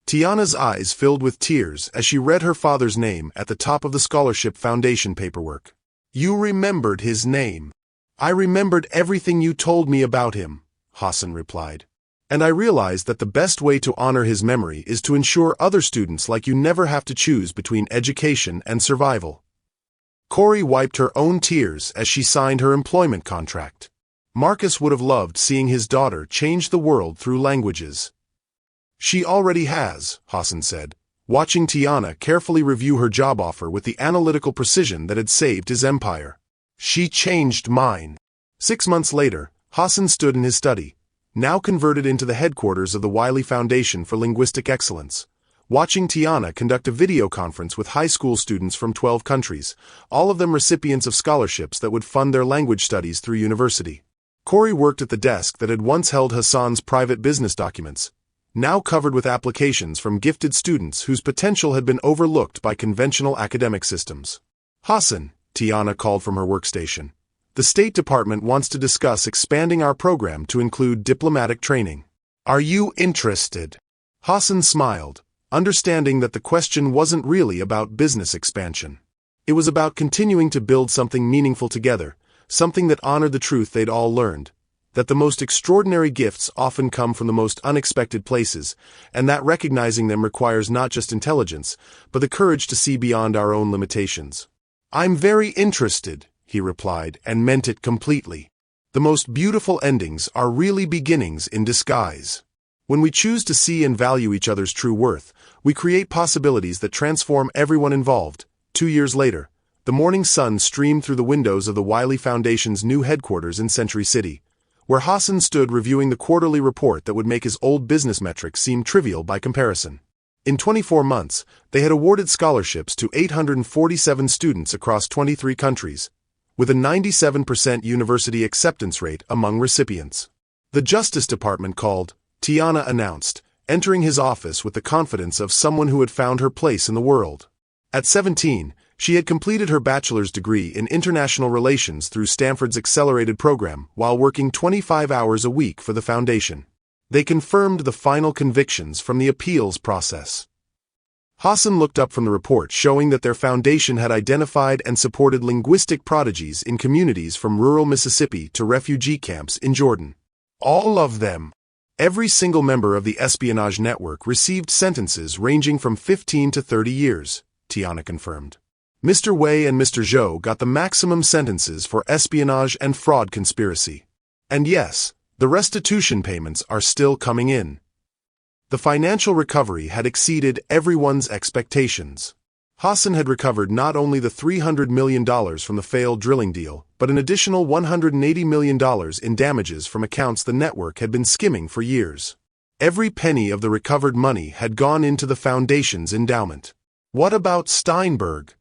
Tiana's eyes filled with tears as she read her father's name at the top of the scholarship foundation paperwork. "You remembered his name." "I remembered everything you told me about him," Hassan replied. "And I realized that the best way to honor his memory is to ensure other students like you never have to choose between education and survival." Corey wiped her own tears as she signed her employment contract. Marcus would have loved seeing his daughter change the world through languages. "She already has," Hassan said, watching Tiana carefully review her job offer with the analytical precision that had saved his empire. "She changed mine." 6 months later, Hassan stood in his study, now converted into the headquarters of the Wiley Foundation for Linguistic Excellence, watching Tiana conduct a video conference with high school students from 12 countries, all of them recipients of scholarships that would fund their language studies through university. Corey worked at the desk that had once held Hassan's private business documents, now covered with applications from gifted students whose potential had been overlooked by conventional academic systems. "Hassan," Tiana called from her workstation, "the State Department wants to discuss expanding our program to include diplomatic training. Are you interested?" Hassan smiled, understanding that the question wasn't really about business expansion. It was about continuing to build something meaningful together, something that honored the truth they'd all learned, that the most extraordinary gifts often come from the most unexpected places, and that recognizing them requires not just intelligence, but the courage to see beyond our own limitations. "I'm very interested," he replied, and meant it completely. The most beautiful endings are really beginnings in disguise. When we choose to see and value each other's true worth, we create possibilities that transform everyone involved. 2 years later, the morning sun streamed through the windows of the Wiley Foundation's new headquarters in Century City, where Hassan stood reviewing the quarterly report that would make his old business metrics seem trivial by comparison. In 24 months, they had awarded scholarships to 847 students across 23 countries, with a 97% university acceptance rate among recipients. The Justice Department called, Tiana announced, entering his office with the confidence of someone who had found her place in the world. At 17, she had completed her bachelor's degree in international relations through Stanford's accelerated program while working 25 hours a week for the foundation. They confirmed the final convictions from the appeals process. Hassan looked up from the report showing that their foundation had identified and supported linguistic prodigies in communities from rural Mississippi to refugee camps in Jordan. All of them. Every single member of the espionage network received sentences ranging from 15 to 30 years, Tiana confirmed. Mr. Wei and Mr. Zhou got the maximum sentences for espionage and fraud conspiracy. And yes, the restitution payments are still coming in. The financial recovery had exceeded everyone's expectations. Hassan had recovered not only the $300 million from the failed drilling deal, but an additional $180 million in damages from accounts the network had been skimming for years. Every penny of the recovered money had gone into the foundation's endowment. "What about Steinberg?"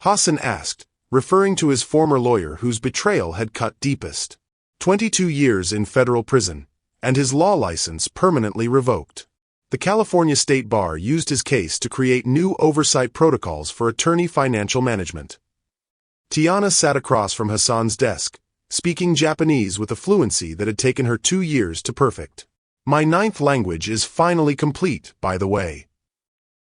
Hassan asked, referring to his former lawyer whose betrayal had cut deepest. 22 years in federal prison, and his law license permanently revoked. The California State Bar used his case to create new oversight protocols for attorney financial management. Tiana sat across from Hassan's desk, speaking Japanese with a fluency that had taken her 2 years to perfect. "My 9th language is finally complete, by the way."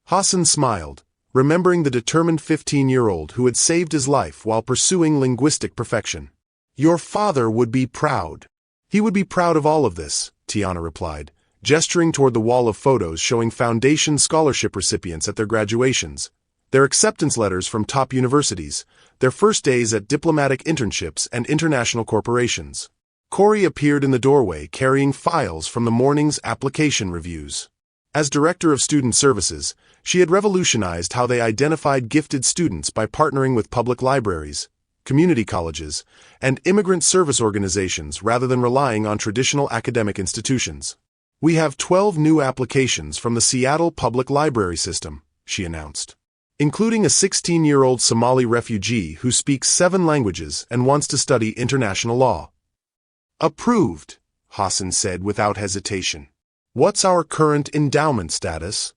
Hassan smiled, remembering the determined 15-year-old who had saved his life while pursuing linguistic perfection. "Your father would be proud." "He would be proud of all of this," Tiana replied, gesturing toward the wall of photos showing foundation scholarship recipients at their graduations, their acceptance letters from top universities, their first days at diplomatic internships and international corporations. Corey appeared in the doorway carrying files from the morning's application reviews. As Director of Student Services, she had revolutionized how they identified gifted students by partnering with public libraries, community colleges, and immigrant service organizations rather than relying on traditional academic institutions. "We have 12 new applications from the Seattle Public Library System," she announced, including a 16-year-old Somali refugee who speaks 7 languages and wants to study international law. "Approved," Hassan said without hesitation. "What's our current endowment status?"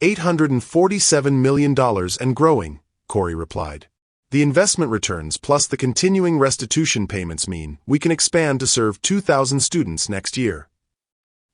$847 million and growing, Corey replied. "The investment returns plus the continuing restitution payments mean we can expand to serve 2,000 students next year."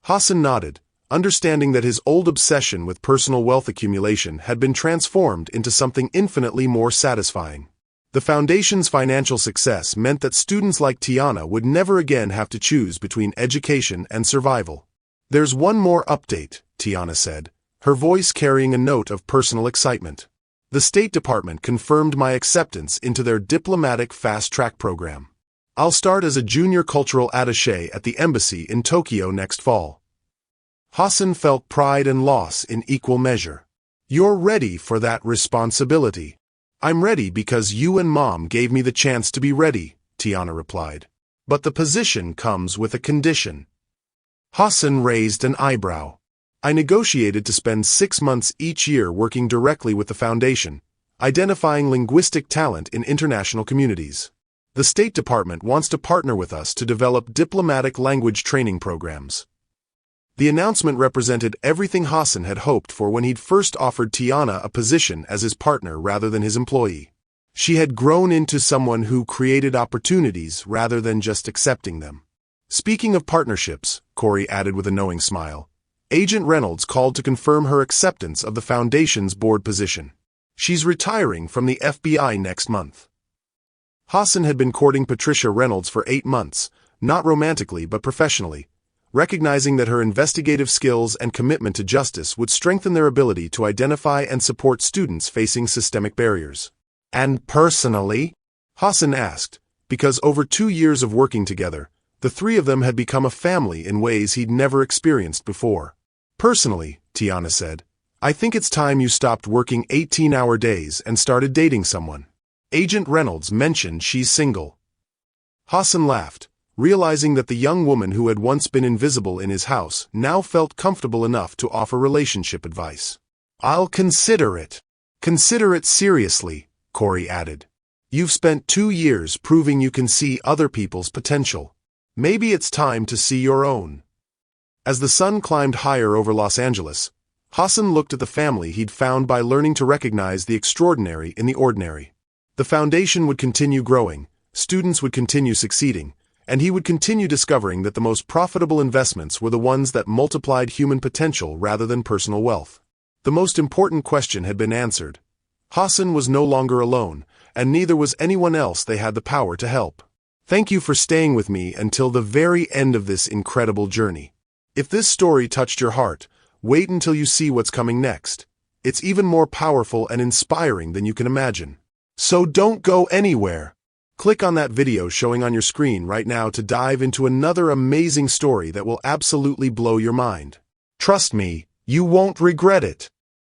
Hassan nodded, understanding that his old obsession with personal wealth accumulation had been transformed into something infinitely more satisfying. The Foundation's financial success meant that students like Tiana would never again have to choose between education and survival. "There's one more update," Tiana said, her voice carrying a note of personal excitement. "The State Department confirmed my acceptance into their diplomatic fast-track program. I'll start as a junior cultural attaché at the embassy in Tokyo next fall." Hassan felt pride and loss in equal measure. "You're ready for that responsibility." "I'm ready because you and Mom gave me the chance to be ready," Tiana replied. "But the position comes with a condition." Hassan raised an eyebrow. "I negotiated to spend 6 months each year working directly with the Foundation, identifying linguistic talent in international communities. The State Department wants to partner with us to develop diplomatic language training programs." The announcement represented everything Hassan had hoped for when he'd first offered Tiana a position as his partner rather than his employee. She had grown into someone who created opportunities rather than just accepting them. "Speaking of partnerships," Corey added with a knowing smile, "Agent Reynolds called to confirm her acceptance of the Foundation's board position. She's retiring from the FBI next month." Hassan had been courting Patricia Reynolds for 8 months, not romantically but professionally, recognizing that her investigative skills and commitment to justice would strengthen their ability to identify and support students facing systemic barriers. "And personally?" Hassan asked, because over 2 years of working together, the 3 of them had become a family in ways he'd never experienced before. "Personally," Tiana said, "I think it's time you stopped working 18-hour days and started dating someone. Agent Reynolds mentioned she's single." Hassan laughed, realizing that the young woman who had once been invisible in his house now felt comfortable enough to offer relationship advice. "I'll consider it." "Consider it seriously," Corey added. "You've spent 2 years proving you can see other people's potential. Maybe it's time to see your own." As the sun climbed higher over Los Angeles, Hassan looked at the family he'd found by learning to recognize the extraordinary in the ordinary. The Foundation would continue growing, students would continue succeeding, and he would continue discovering that the most profitable investments were the ones that multiplied human potential rather than personal wealth. The most important question had been answered. Hassan was no longer alone, and neither was anyone else they had the power to help. Thank you for staying with me until the very end of this incredible journey. If this story touched your heart, wait until you see what's coming next. It's even more powerful and inspiring than you can imagine. So don't go anywhere. Click on that video showing on your screen right now to dive into another amazing story that will absolutely blow your mind. Trust me, you won't regret it.